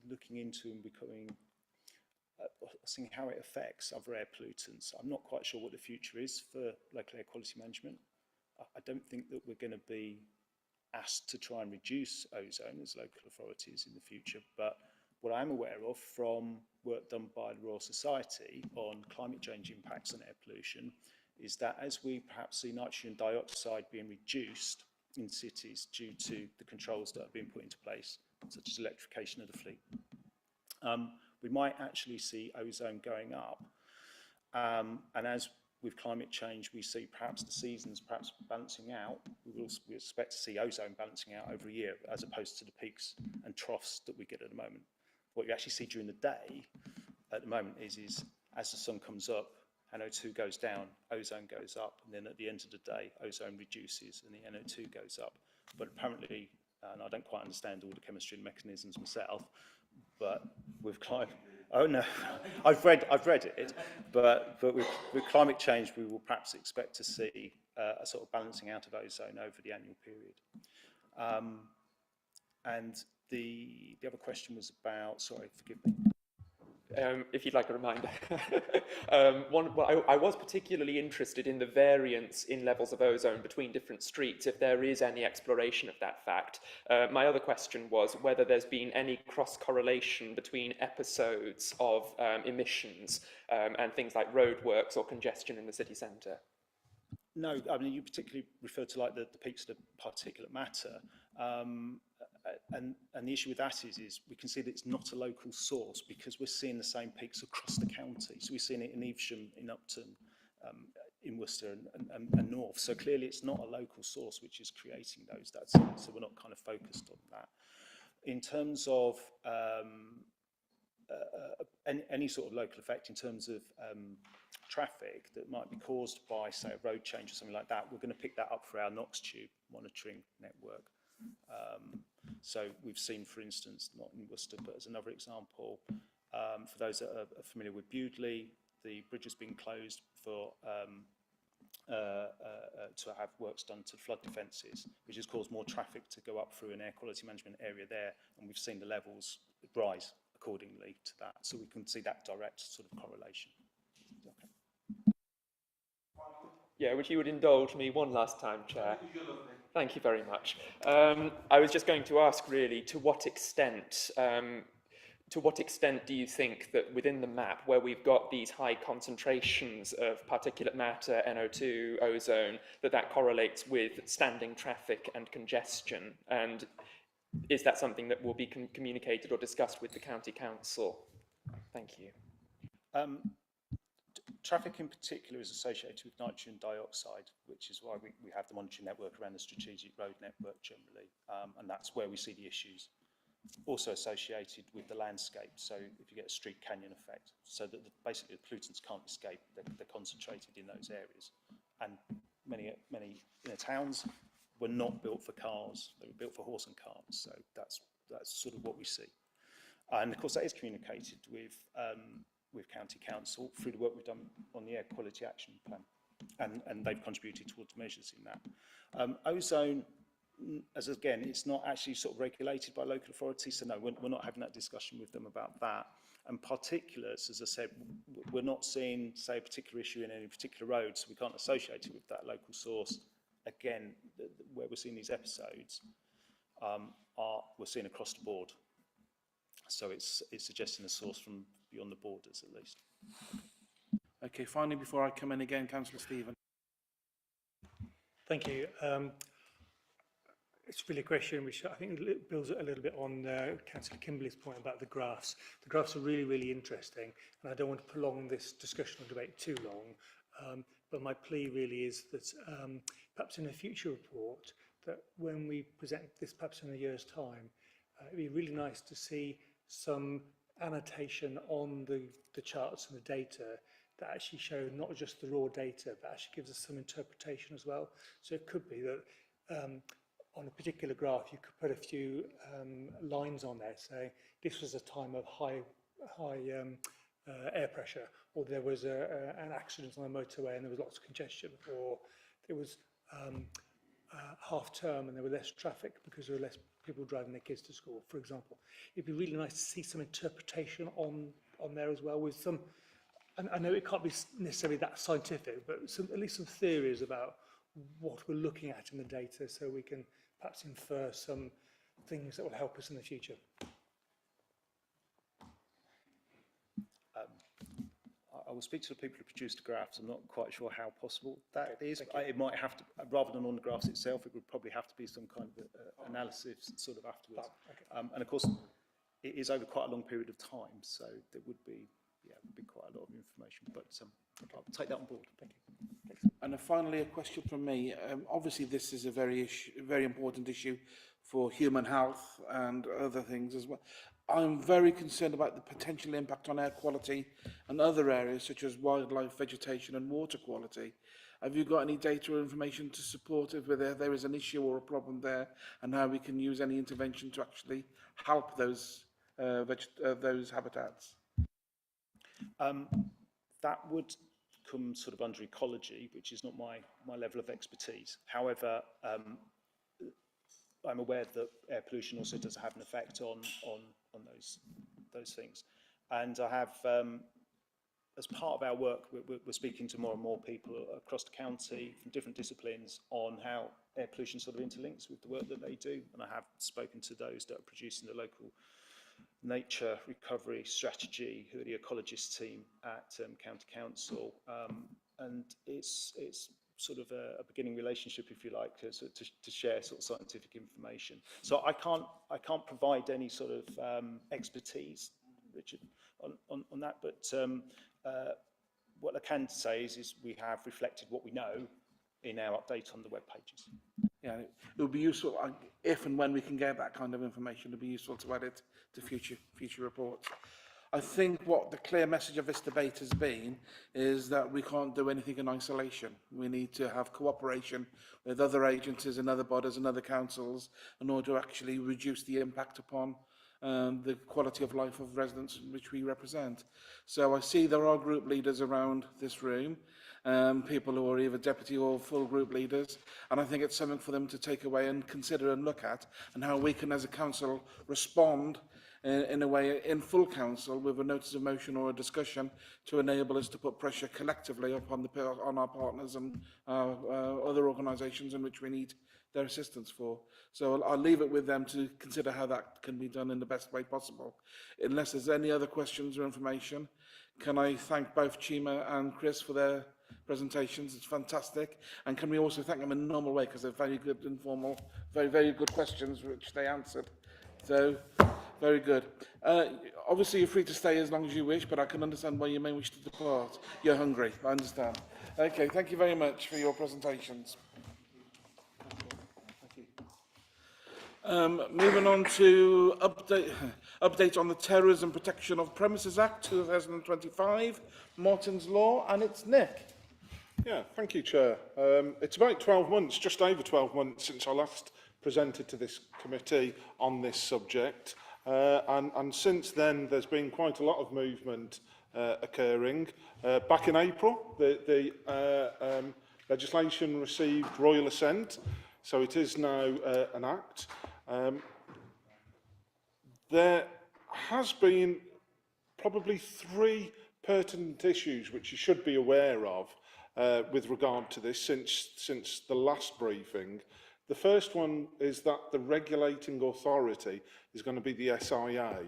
looking into and becoming seeing how it affects other air pollutants. I'm not quite sure what the future is for local air quality management. I don't think that we're going to be asked to try and reduce ozone as local authorities in the future, but what I'm aware of from work done by the Royal Society on climate change impacts on air pollution is that as we perhaps see nitrogen dioxide being reduced in cities due to the controls that have been put into place, such as electrification of the fleet, we might actually see ozone going up. And as with climate change, we see perhaps the seasons perhaps balancing out. We expect to see ozone balancing out over a year, as opposed to the peaks and troughs that we get at the moment. What you actually see during the day at the moment is as the sun comes up, NO2 goes down, ozone goes up, and then at the end of the day, ozone reduces and the NO2 goes up. But apparently, and I don't quite understand all the chemistry and mechanisms myself, but with climate, oh no, I've read it, but with climate change, we will perhaps expect to see a sort of balancing out of ozone over the annual period. And the other question was about, sorry, forgive me. if you'd like a reminder. I was particularly interested in the variance in levels of ozone between different streets, if there is any exploration of that fact. My other question was whether there's been any cross-correlation between episodes of emissions and things like roadworks or congestion in the city centre. No, I mean, you particularly refer to like the peaks of the particulate matter. And the issue with that is we can see that it's not a local source because we're seeing the same peaks across the county. So we're seeing it in Evesham, in Upton, in Worcester and North. So clearly it's not a local source which is creating those. So we're not kind of focused on that. In terms of any sort of local effect in terms of traffic that might be caused by, say, a road change or something like that, we're going to pick that up for our Knox Tube monitoring network. So we've seen, for instance, not in Worcester, but as another example, for those that are familiar with Bewdley, the bridge has been closed for to have works done to flood defences, which has caused more traffic to go up through an air quality management area there, and we've seen the levels rise accordingly to that. So we can see that direct sort of correlation. Okay. Yeah, which you would indulge me one last time, Chair. Thank you very much. I was just going to ask, really, to what extent do you think that within the map, where we've got these high concentrations of particulate matter, NO2, ozone, that correlates with standing traffic and congestion? And is that something that will be communicated or discussed with the County Council? Thank you. Traffic in particular is associated with nitrogen dioxide, which is why we have the monitoring network around the strategic road network generally, and that's where we see the issues. Also associated with the landscape, so if you get a street canyon effect, so that basically the pollutants can't escape, they're concentrated in those areas. And many towns were not built for cars, they were built for horse and carts, so that's sort of what we see. And of course that is communicated with County Council through the work we've done on the Air Quality Action Plan, and they've contributed towards measures in that. Ozone, as again, it's not actually sort of regulated by local authorities, so no, we're not having that discussion with them about that. And particulates, as I said, we're not seeing, say, a particular issue in any particular road, so we can't associate it with that local source. Again, where we're seeing these episodes, we're seeing across the board. So it's suggesting a source from beyond the borders, at least. Okay, finally, before I come in again, Councillor Stephen. Thank you. It's really a question which I think builds a little bit on Councillor Kimberley's point about the graphs. The graphs are really, really interesting, and I don't want to prolong this discussion or debate too long, but my plea really is that perhaps in a future report, that when we present this perhaps in a year's time, it'd be really nice to see some annotation on the charts and the data that actually show not just the raw data, but actually gives us some interpretation as well. So it could be that on a particular graph, you could put a few lines on there saying this was a time of high air pressure, or there was an accident on the motorway and there was lots of congestion, or there was half term and there was less traffic because there were less people driving their kids to school, for example. It'd be really nice to see some interpretation on there as well, with some, and I know it can't be necessarily that scientific, but at least some theories about what we're looking at in the data, so we can perhaps infer some things that will help us in the future. I will speak to the people who produced the graphs. I'm not quite sure how possible that is. It might have to, rather than on the graphs itself, it would probably have to be some kind of analysis sort of afterwards. And of course, it is over quite a long period of time, so there would be, quite a lot of information. But I'll take that on board. Thank you. And finally, a question from me. Obviously, this is a very important issue for human health and other things as well. I'm very concerned about the potential impact on air quality and other areas such as wildlife, vegetation and water quality. Have you got any data or information to support if there is an issue or a problem there, and how we can use any intervention to actually help those habitats? That would come sort of under ecology, which is not my level of expertise. However, I'm aware that air pollution also does have an effect on those things. And I have, as part of our work, we're speaking to more and more people across the county from different disciplines on how air pollution sort of interlinks with the work that they do. And I have spoken to those that are producing the local nature recovery strategy, who are the ecologist team at County Council. And it's sort of a beginning relationship, if you like, to share sort of scientific information. So I can't provide any sort of expertise, Richard, on that, but what I can say is we have reflected what we know in our update on the web pages. Yeah, it would be useful if and when we can get that kind of information. It would be useful to add it to future reports. I think what the clear message of this debate has been is that we can't do anything in isolation. We need to have cooperation with other agencies and other bodies and other councils in order to actually reduce the impact upon the quality of life of residents which we represent. So I see there are group leaders around this room, people who are either deputy or full group leaders, and I think it's something for them to take away and consider and look at, and how we can as a council respond in a way in full council with a notice of motion or a discussion to enable us to put pressure collectively upon on our partners and other organisations in which we need their assistance for. So I'll leave it with them to consider how that can be done in the best way possible. Unless there's any other questions or information, can I thank both Chima and Chris for their presentations? It's fantastic. And can we also thank them in a normal way, because they're very good, informal, very, very good questions which they answered. So, very good. Obviously, you're free to stay as long as you wish, but I can understand why you may wish to depart. You're hungry, I understand. Okay, thank you very much for your presentations. Moving on to update on the Terrorism Protection of Premises Act 2025, Martin's Law, and it's Nick. Yeah, thank you, Chair. It's about 12 months, just over 12 months, since I last presented to this committee on this subject. And since then, there's been quite a lot of movement occurring. Back in April, the legislation received royal assent, so it is now an act. There has been probably 3 pertinent issues which you should be aware of with regard to this since the last briefing. The first one is that the regulating authority is going to be the SIA.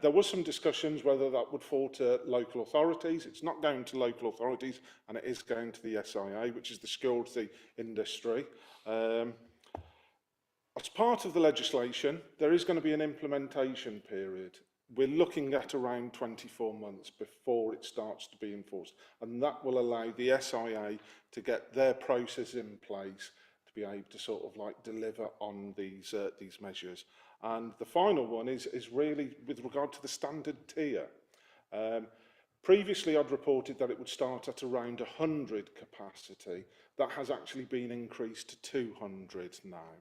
There was some discussions whether that would fall to local authorities. It's not going to local authorities, and it is going to the SIA, which is the security industry. As part of the legislation, there is going to be an implementation period. We're looking at around 24 months before it starts to be enforced, and that will allow the SIA to get their process in place to be able to sort of like deliver on these measures. And the final one is really with regard to the standard tier. Previously, I'd reported that it would start at around 100 capacity. That has actually been increased to 200 now.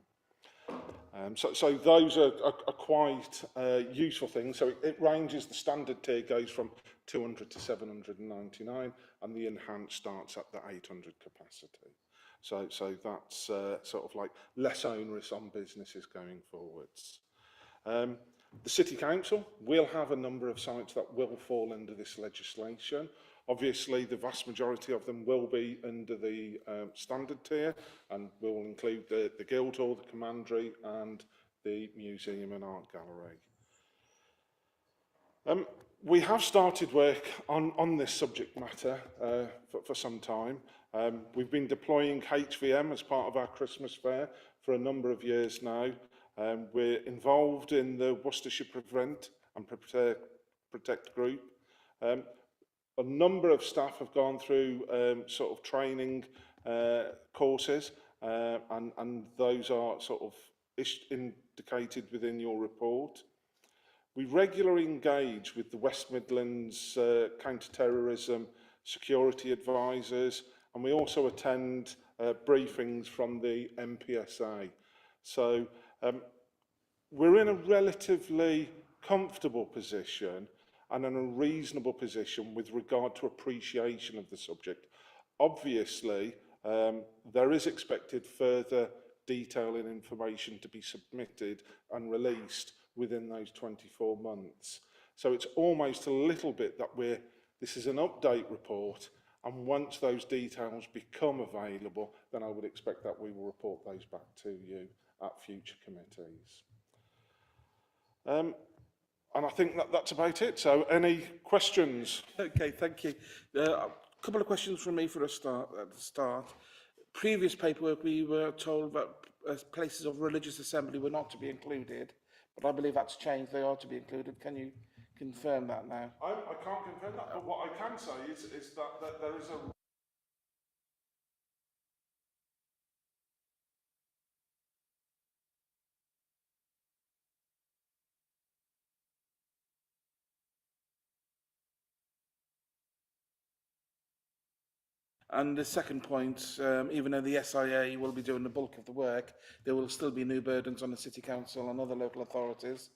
So those are quite useful things. So it ranges, the standard tier goes from 200 to 799, and the enhanced starts at the 800 capacity. So that's sort of like less onerous on businesses going forwards. The City Council will have a number of sites that will fall under this legislation. Obviously, the vast majority of them will be under the standard tier and will include the Guildhall, the Commandery and the Museum and Art Gallery. We have started work on this subject matter for some time. We've been deploying HVM as part of our Christmas fair for a number of years now. We're involved in the Worcestershire Prevent and Protect group. A number of staff have gone through sort of training courses, and those are sort of indicated within your report. We regularly engage with the West Midlands counter-terrorism security advisors, and we also attend briefings from the MPSA. So we're in a relatively comfortable position and in a reasonable position with regard to appreciation of the subject. Obviously, there is expected further detail and information to be submitted and released within those 24 months. So it's almost a little bit that this is an update report, and once those details become available, then I would expect that we will report those back to you at future committees. And I think that's about it. So any questions? Okay, thank you. A couple of questions from me for at the start. Previous paperwork, we were told that places of religious assembly were not to be included, but I believe that's changed. They are to be included. Can you confirm that now? I can't confirm that, but what I can say is that there is a And the second point, even though the SIA will be doing the bulk of the work, there will still be new burdens on the City Council and other local authorities.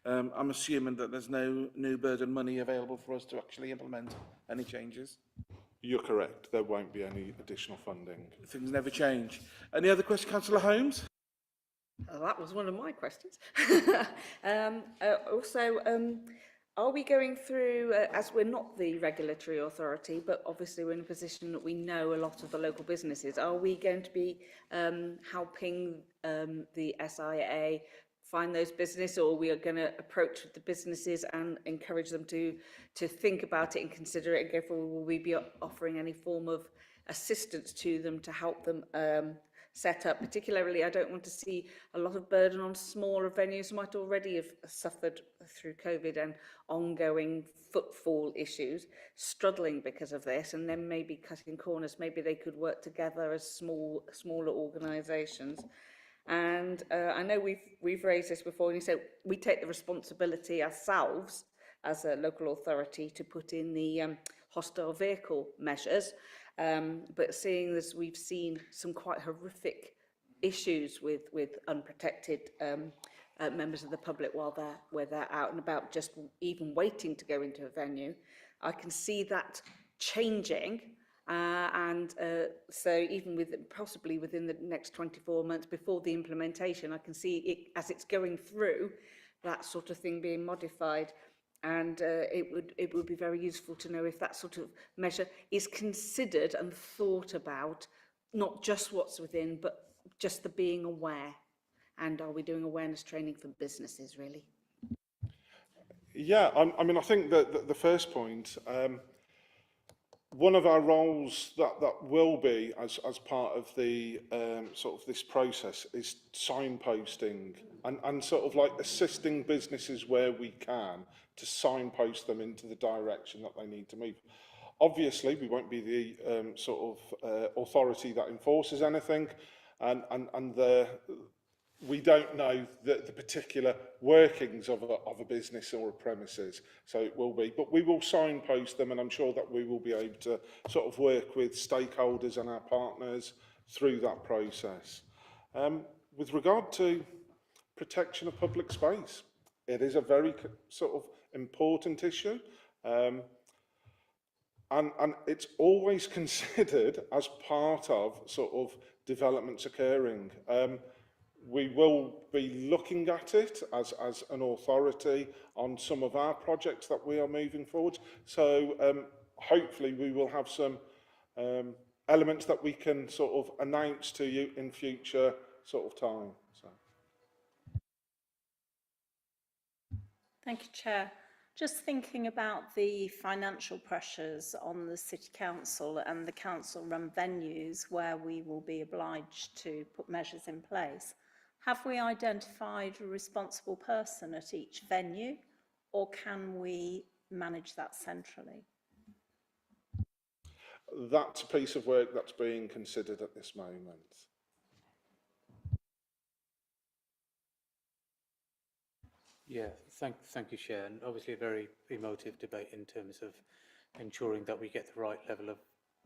I'm assuming that there's no new burden money available for us to actually implement any changes. You're correct. There won't be any additional funding. Things never change. Any other question, Councillor Holmes? That was one of my questions. Are we going through, as we're not the regulatory authority, but obviously we're in a position that we know a lot of the local businesses, are we going to be helping the SIA find those businesses, or we are going to approach the businesses and encourage them to think about it and consider it and go forward? Will we be offering any form of assistance to them to help them set up? Particularly, I don't want to see a lot of burden on smaller venues who might already have suffered through COVID and ongoing footfall issues, struggling because of this, and then maybe cutting corners. Maybe they could work together as smaller organisations. And I know we've raised this before, and you said we take the responsibility ourselves as a local authority to put in the hostile vehicle measures. But seeing as we've seen some quite horrific issues with unprotected members of the public while they're out and about, just even waiting to go into a venue, I can see that changing. So even possibly within the next 24 months before the implementation, I can see it as it's going through, that sort of thing being modified. And it would be very useful to know if that sort of measure is considered and thought about, not just what's within, but just the being aware. And are we doing awareness training for businesses, really? Yeah, I mean, I think that the first point, one of our roles that will be as part of the sort of this process is signposting and sort of like assisting businesses where we can to signpost them into the direction that they need to move. Obviously, we won't be the sort of authority that enforces anything, and we don't know the particular workings of a business or a premises, so it will be. But we will signpost them, and I'm sure that we will be able to sort of work with stakeholders and our partners through that process. With regard to protection of public space, it is a very sort of important issue, and it's always considered as part of sort of developments occurring. We will be looking at it as an authority on some of our projects that we are moving forward. So hopefully we will have some elements that we can sort of announce to you in future sort of time. So. Thank you, Chair. Just thinking about the financial pressures on the City Council and the council-run venues where we will be obliged to put measures in place. Have we identified a responsible person at each venue, or can we manage that centrally? That's a piece of work that's being considered at this moment. Yeah, thank you, Chair. And obviously a very emotive debate in terms of ensuring that we get the right level of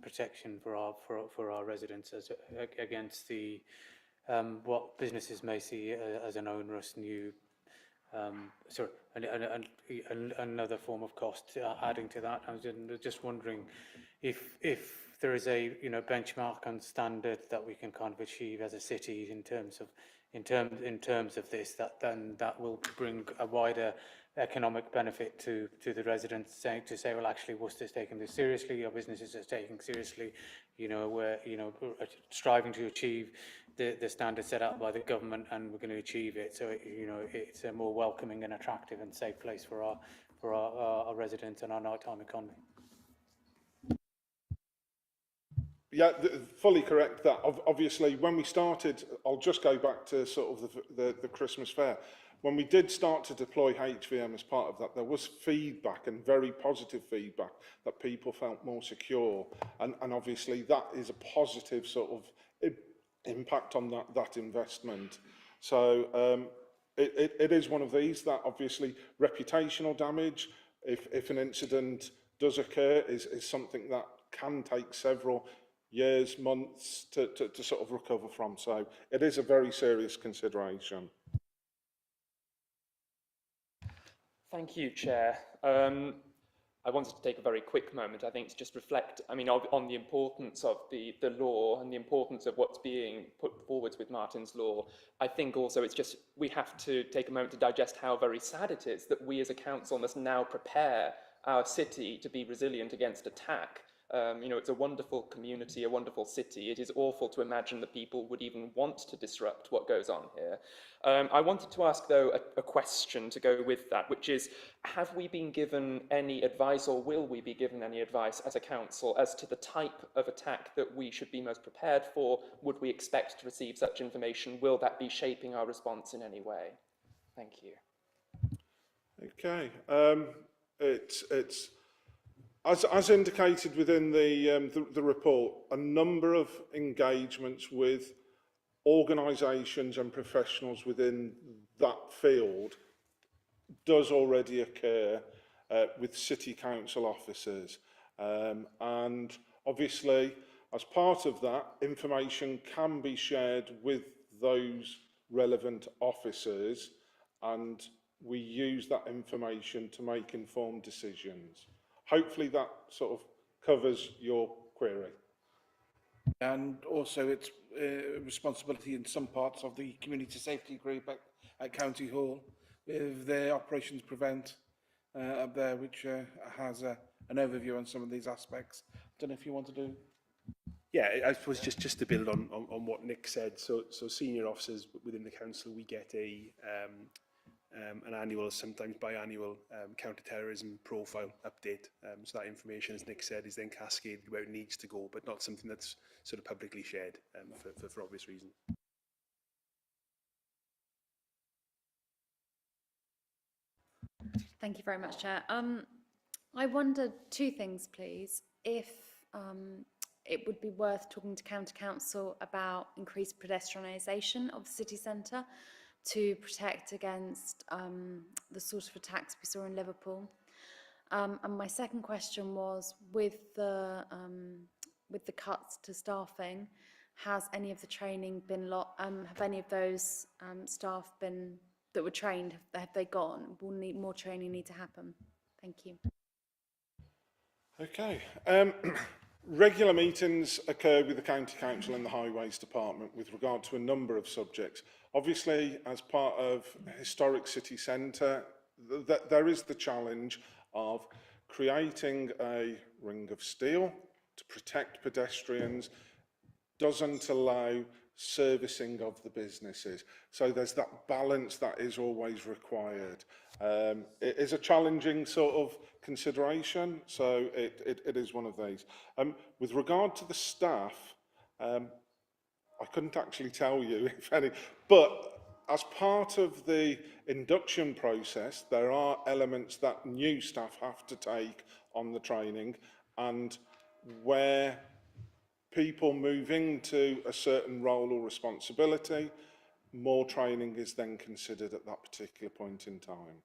protection for our residents against the what businesses may see as an onerous new another form of cost adding to that. I was just wondering if there is a benchmark and standard that we can kind of achieve as a city in terms of in terms of this, that will bring a wider economic benefit to the residents, to say, well, actually, Worcester's taking this seriously, our businesses are taking seriously, we're striving to achieve the standards set out by the government, and we're going to achieve it. So it's a more welcoming and attractive and safe place for our residents and our nighttime economy. Yeah, fully correct that. Obviously, when we started, I'll just go back to sort of the Christmas fair. When we did start to deploy HVM as part of that, there was feedback, and very positive feedback, that people felt more secure. And obviously that is a positive sort of impact on that investment. So it is one of these that obviously reputational damage, if an incident does occur, is something that can take several years, months to sort of recover from. So it is a very serious consideration. Thank you, Chair. I wanted to take a very quick moment, I think, to just reflect, on the importance of the law and the importance of what's being put forwards with Martin's Law. I think also it's just, we have to take a moment to digest how very sad it is that we as a council must now prepare our city to be resilient against attack. It's a wonderful community, a wonderful city. It is awful to imagine that people would even want to disrupt what goes on here. I wanted to ask, though, a question to go with that, which is, have we been given any advice, or will we be given any advice as a council as to the type of attack that we should be most prepared for? Would we expect to receive such information? Will that be shaping our response in any way? Thank you. Okay. It's as indicated within the report, a number of engagements with organisations and professionals within that field does already occur with City Council officers. And obviously, as part of that, information can be shared with those relevant officers, and we use that information to make informed decisions. Hopefully that sort of covers your query. And also it's responsibility in some parts of the community safety group at County Hall with their operations prevent up there, which has an overview on some of these aspects. I don't know if you want to do. Yeah, I suppose just to build on what Nick said. So senior officers within the council, we get an annual, sometimes biannual counter-terrorism profile update. So that information, as Nick said, is then cascaded where it needs to go, but not something that's sort of publicly shared for obvious reasons. Thank you very much, Chair. I wondered two things, please. If it would be worth talking to County Council about increased pedestrianisation of the city centre to protect against the sort of attacks we saw in Liverpool. And my second question was, with the cuts to staffing, has any of the training been have any of those staff been that were trained, have they gone? Will more training need to happen? Thank you. Okay. Regular meetings occur with the County Council and the Highways Department with regard to a number of subjects. Obviously, as part of historic city centre, there is the challenge of creating a ring of steel to protect pedestrians, doesn't allow servicing of the businesses. So there's that balance that is always required. It is a challenging sort of consideration, so it is one of these. With regard to the staff, I couldn't actually tell you if any, but as part of the induction process, there are elements that new staff have to take on the training, and where people move into a certain role or responsibility, more training is then considered at that particular point in time.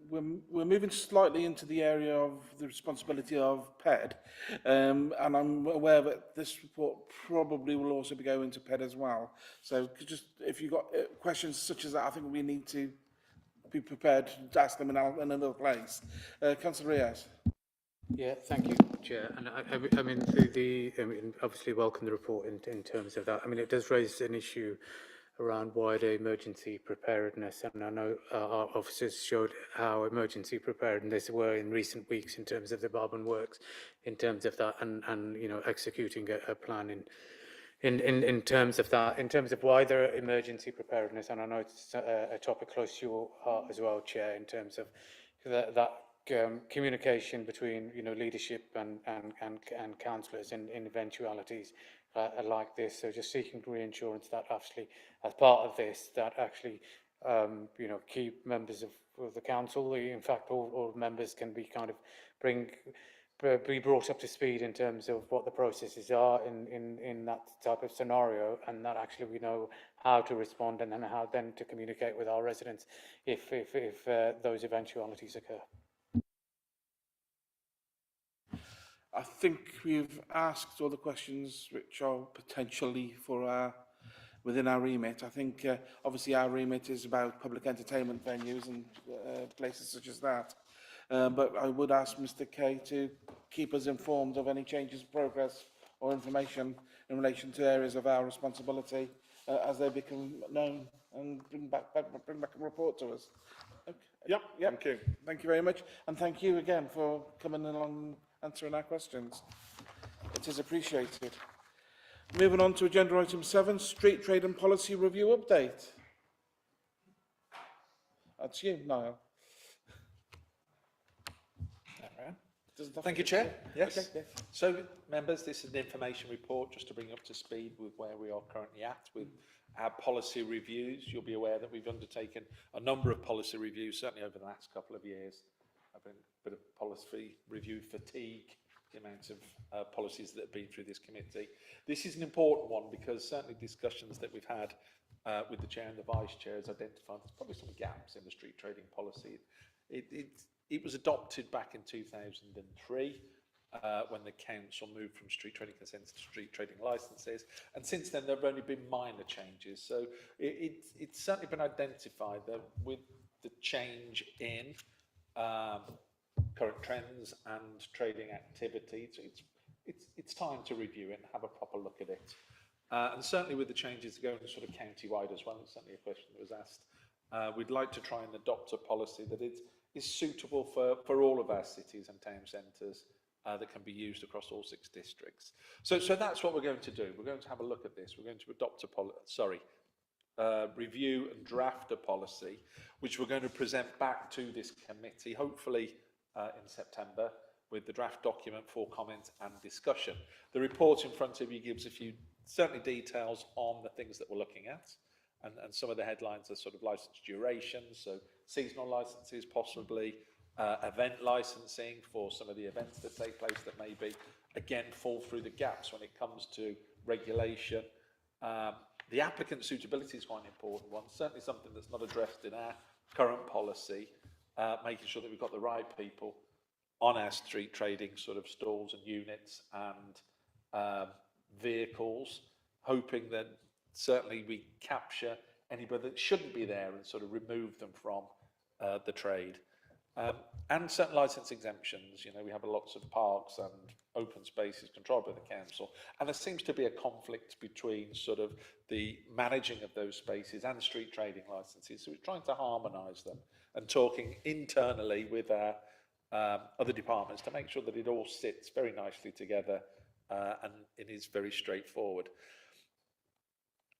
We're moving slightly into the area of the responsibility of PED, and I'm aware that this report probably will also be going to PED as well. So just if you've got questions such as that, I think we need to be prepared to ask them in another place. Councillor Riaz. Yeah, thank you. Chair. And I mean, I mean, obviously welcome the report in terms of that. I mean, it does raise an issue around wider emergency preparedness, and I know our officers showed how emergency preparedness were in recent weeks in terms of the Barban Works, in terms of that, and you know, executing a plan in terms of that, in terms of wider emergency preparedness, and I know it's a topic close to your heart as well, Chair, in terms of that communication between, you know, leadership and councillors in eventualities like this. So just seeking reassurance that actually, as part of this, that actually, you know, key members of the council, in fact, all members can be kind of be brought up to speed in terms of what the processes are in that type of scenario, and that actually we know how to respond and then how then to communicate with our residents if those eventualities occur. I think we've asked all the questions which are potentially for within our remit. I think obviously our remit is about public entertainment venues and places such as that. But I would ask Mr. Kay to keep us informed of any changes, progress or information in relation to areas of our responsibility as they become known, and bring back a report to us. Okay. Yep, thank you. Thank you very much, and thank you again for coming along and answering our questions. It is appreciated. Moving on to agenda item 7, Street Trade and Policy Review Update. That's you, Niall. Thank you, Chair. Yes. Okay, yes. So, members, this is an information report just to bring you up to speed with where we are currently at with our policy reviews. You'll be aware that we've undertaken a number of policy reviews, certainly over the last couple of years. I've been a bit of policy review fatigue, the amount of policies that have been through this committee. This is an important one because certainly discussions that we've had with the Chair and the Vice Chair has identified there's probably some gaps in the street trading policy. It was adopted back in 2003 when the council moved from street trading consents to street trading licences, and since then there have only been minor changes. So it's certainly been identified that with the change in current trends and trading activities, it's time to review it and have a proper look at it. And certainly with the changes going sort of county-wide as well, it's certainly a question that was asked. We'd like to try and adopt a policy that is suitable for all of our cities and town centres that can be used across all 6 districts. So that's what we're going to do. We're going to have a look at this. We're going to adopt review and draft a policy, which we're going to present back to this committee, hopefully in September, with the draft document for comment and discussion. The report in front of you gives a few, certainly details on the things that we're looking at. And some of the headlines are sort of licence durations, so seasonal licences possibly, event licensing for some of the events that take place that maybe, again, fall through the gaps when it comes to regulation. The applicant suitability is quite an important one, certainly something that's not addressed in our current policy, making sure that we've got the right people on our street trading sort of stalls and units and vehicles, hoping that certainly we capture anybody that shouldn't be there and sort of remove them from the trade. And certain licence exemptions, you know, we have lots of parks and open spaces controlled by the council, and there seems to be a conflict between sort of the managing of those spaces and street trading licences, so we're trying to harmonise them and talking internally with our other departments to make sure that it all sits very nicely together and it is very straightforward.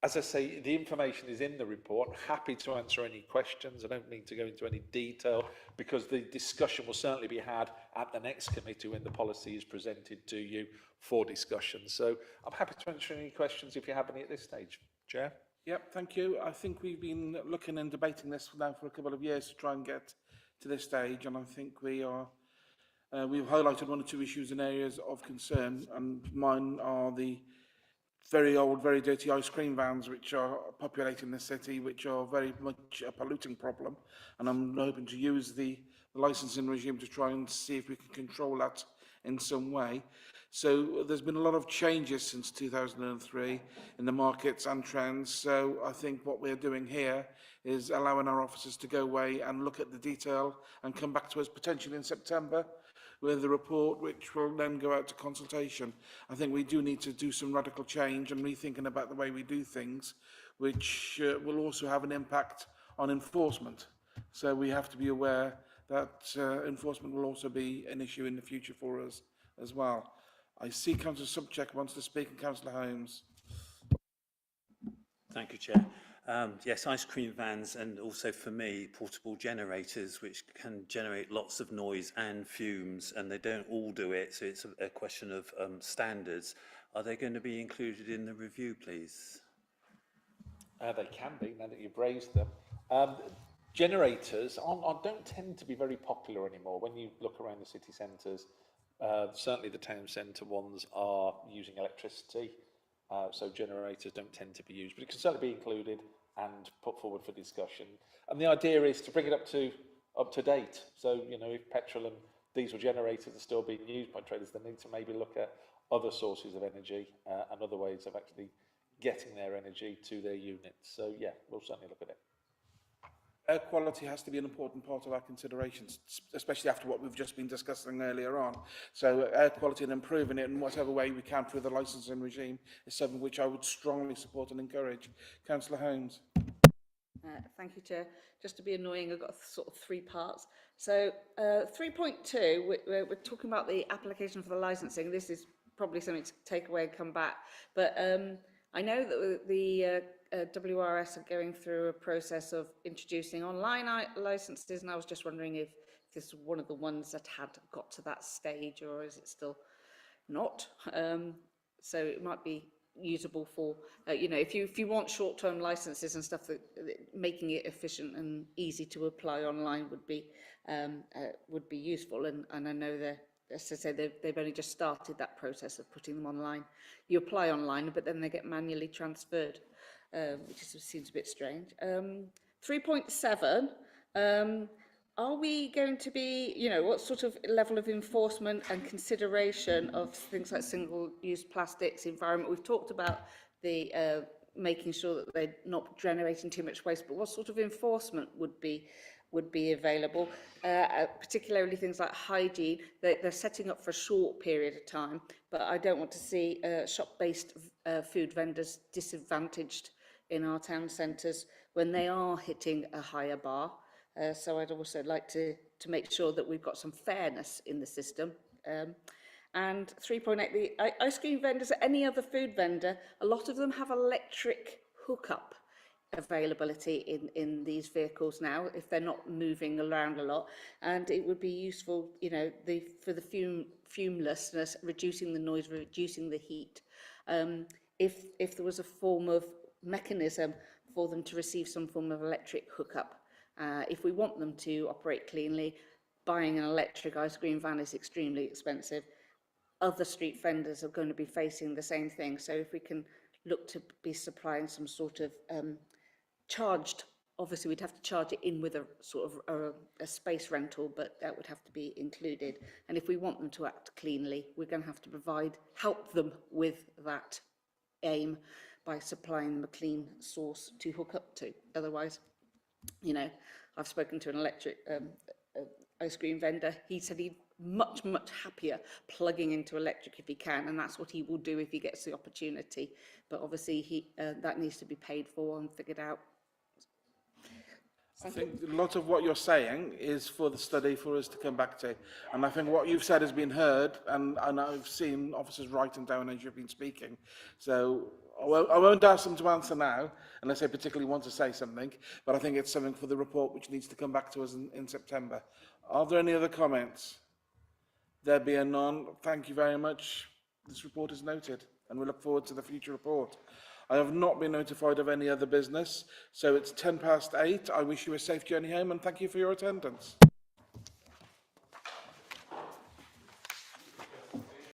As I say, the information is in the report. Happy to answer any questions. I don't need to go into any detail because the discussion will certainly be had at the next committee when the policy is presented to you for discussion. So I'm happy to answer any questions if you have any at this stage. Chair? Yep, thank you. I think we've been looking and debating this now for a couple of years to try and get to this stage, and I think we've highlighted 1 or 2 issues and areas of concern, and mine are the very old, very dirty ice cream vans which are populating the city, which are very much a polluting problem, and I'm hoping to use the licensing regime to try and see if we can control that in some way. So there's been a lot of changes since 2003 in the markets and trends, so I think what we're doing here is allowing our officers to go away and look at the detail and come back to us potentially in September with the report, which will then go out to consultation. I think we do need to do some radical change and rethinking about the way we do things, which will also have an impact on enforcement. So we have to be aware that enforcement will also be an issue in the future for us as well. I see Councillor Subcheck wants to speak, and Councillor Holmes. Thank you, Chair. Yes, ice cream vans, and also for me, portable generators, which can generate lots of noise and fumes, and they don't all do it, so it's a question of standards. Are they going to be included in the review, please? They can be, now that you've raised them. Generators don't tend to be very popular anymore. When you look around the city centres, certainly the town centre ones are using electricity, so generators don't tend to be used, but it can certainly be included and put forward for discussion. And the idea is to bring it up to date. So, you know, if petrol and diesel generators are still being used by traders, they need to maybe look at other sources of energy and other ways of actually getting their energy to their units. So, yeah, we'll certainly look at it. Air quality has to be an important part of our considerations, especially after what we've just been discussing earlier on. So air quality and improving it in whatever way we can through the licensing regime is something which I would strongly support and encourage. Councillor Holmes. Thank you, Chair. Just to be annoying, I've got sort of 3 parts. So 3.2, we're talking about the application for the licensing. This is probably something to take away and come back. But I know that the WRS are going through a process of introducing online licenses, and I was just wondering if this is one of the ones that had got to that stage, or is it still not? So it might be usable for, you know, if you want short-term licenses and stuff, that making it efficient and easy to apply online would be useful. And I know as I say, they've only just started that process of putting them online. You apply online, but then they get manually transferred, which seems a bit strange. 3.7, are we going to be, you know, what sort of level of enforcement and consideration of things like single-use plastics, environment? We've talked about the making sure that they're not generating too much waste, but what sort of enforcement would be available, particularly things like hygiene. They're setting up for a short period of time, but I don't want to see shop-based food vendors disadvantaged in our town centres when they are hitting a higher bar. So I'd also like to make sure that we've got some fairness in the system. And 3.8, the ice cream vendors, any other food vendor, a lot of them have electric hookup availability in these vehicles now, if they're not moving around a lot, and it would be useful, you know, for the fumelessness, reducing the noise, reducing the heat. If there was a form of mechanism for them to receive some form of electric hookup, if we want them to operate cleanly, buying an electric ice cream van is extremely expensive. Other street vendors are going to be facing the same thing, so if we can look to be supplying some sort of charged, obviously we'd have to charge it in with a sort of a space rental, but that would have to be included. And if we want them to act cleanly, we're going to have to help them with that aim by supplying them a clean source to hook up to. Otherwise, you know, I've spoken to an electric ice cream vendor. He said he'd much happier plugging into electric if he can, and that's what he will do if he gets the opportunity. But obviously that needs to be paid for and figured out. I think a lot of what you're saying is for the study for us to come back to. And I think what you've said has been heard, and I've seen officers writing down as you've been speaking. So I won't ask them to answer now, unless they particularly want to say something, but I think it's something for the report which needs to come back to us in September. Are there any other comments? There being none, thank you very much. This report is noted, and we look forward to the future report. I have not been notified of any other business, so it's 8:10. I wish you a safe journey home and thank you for your attendance.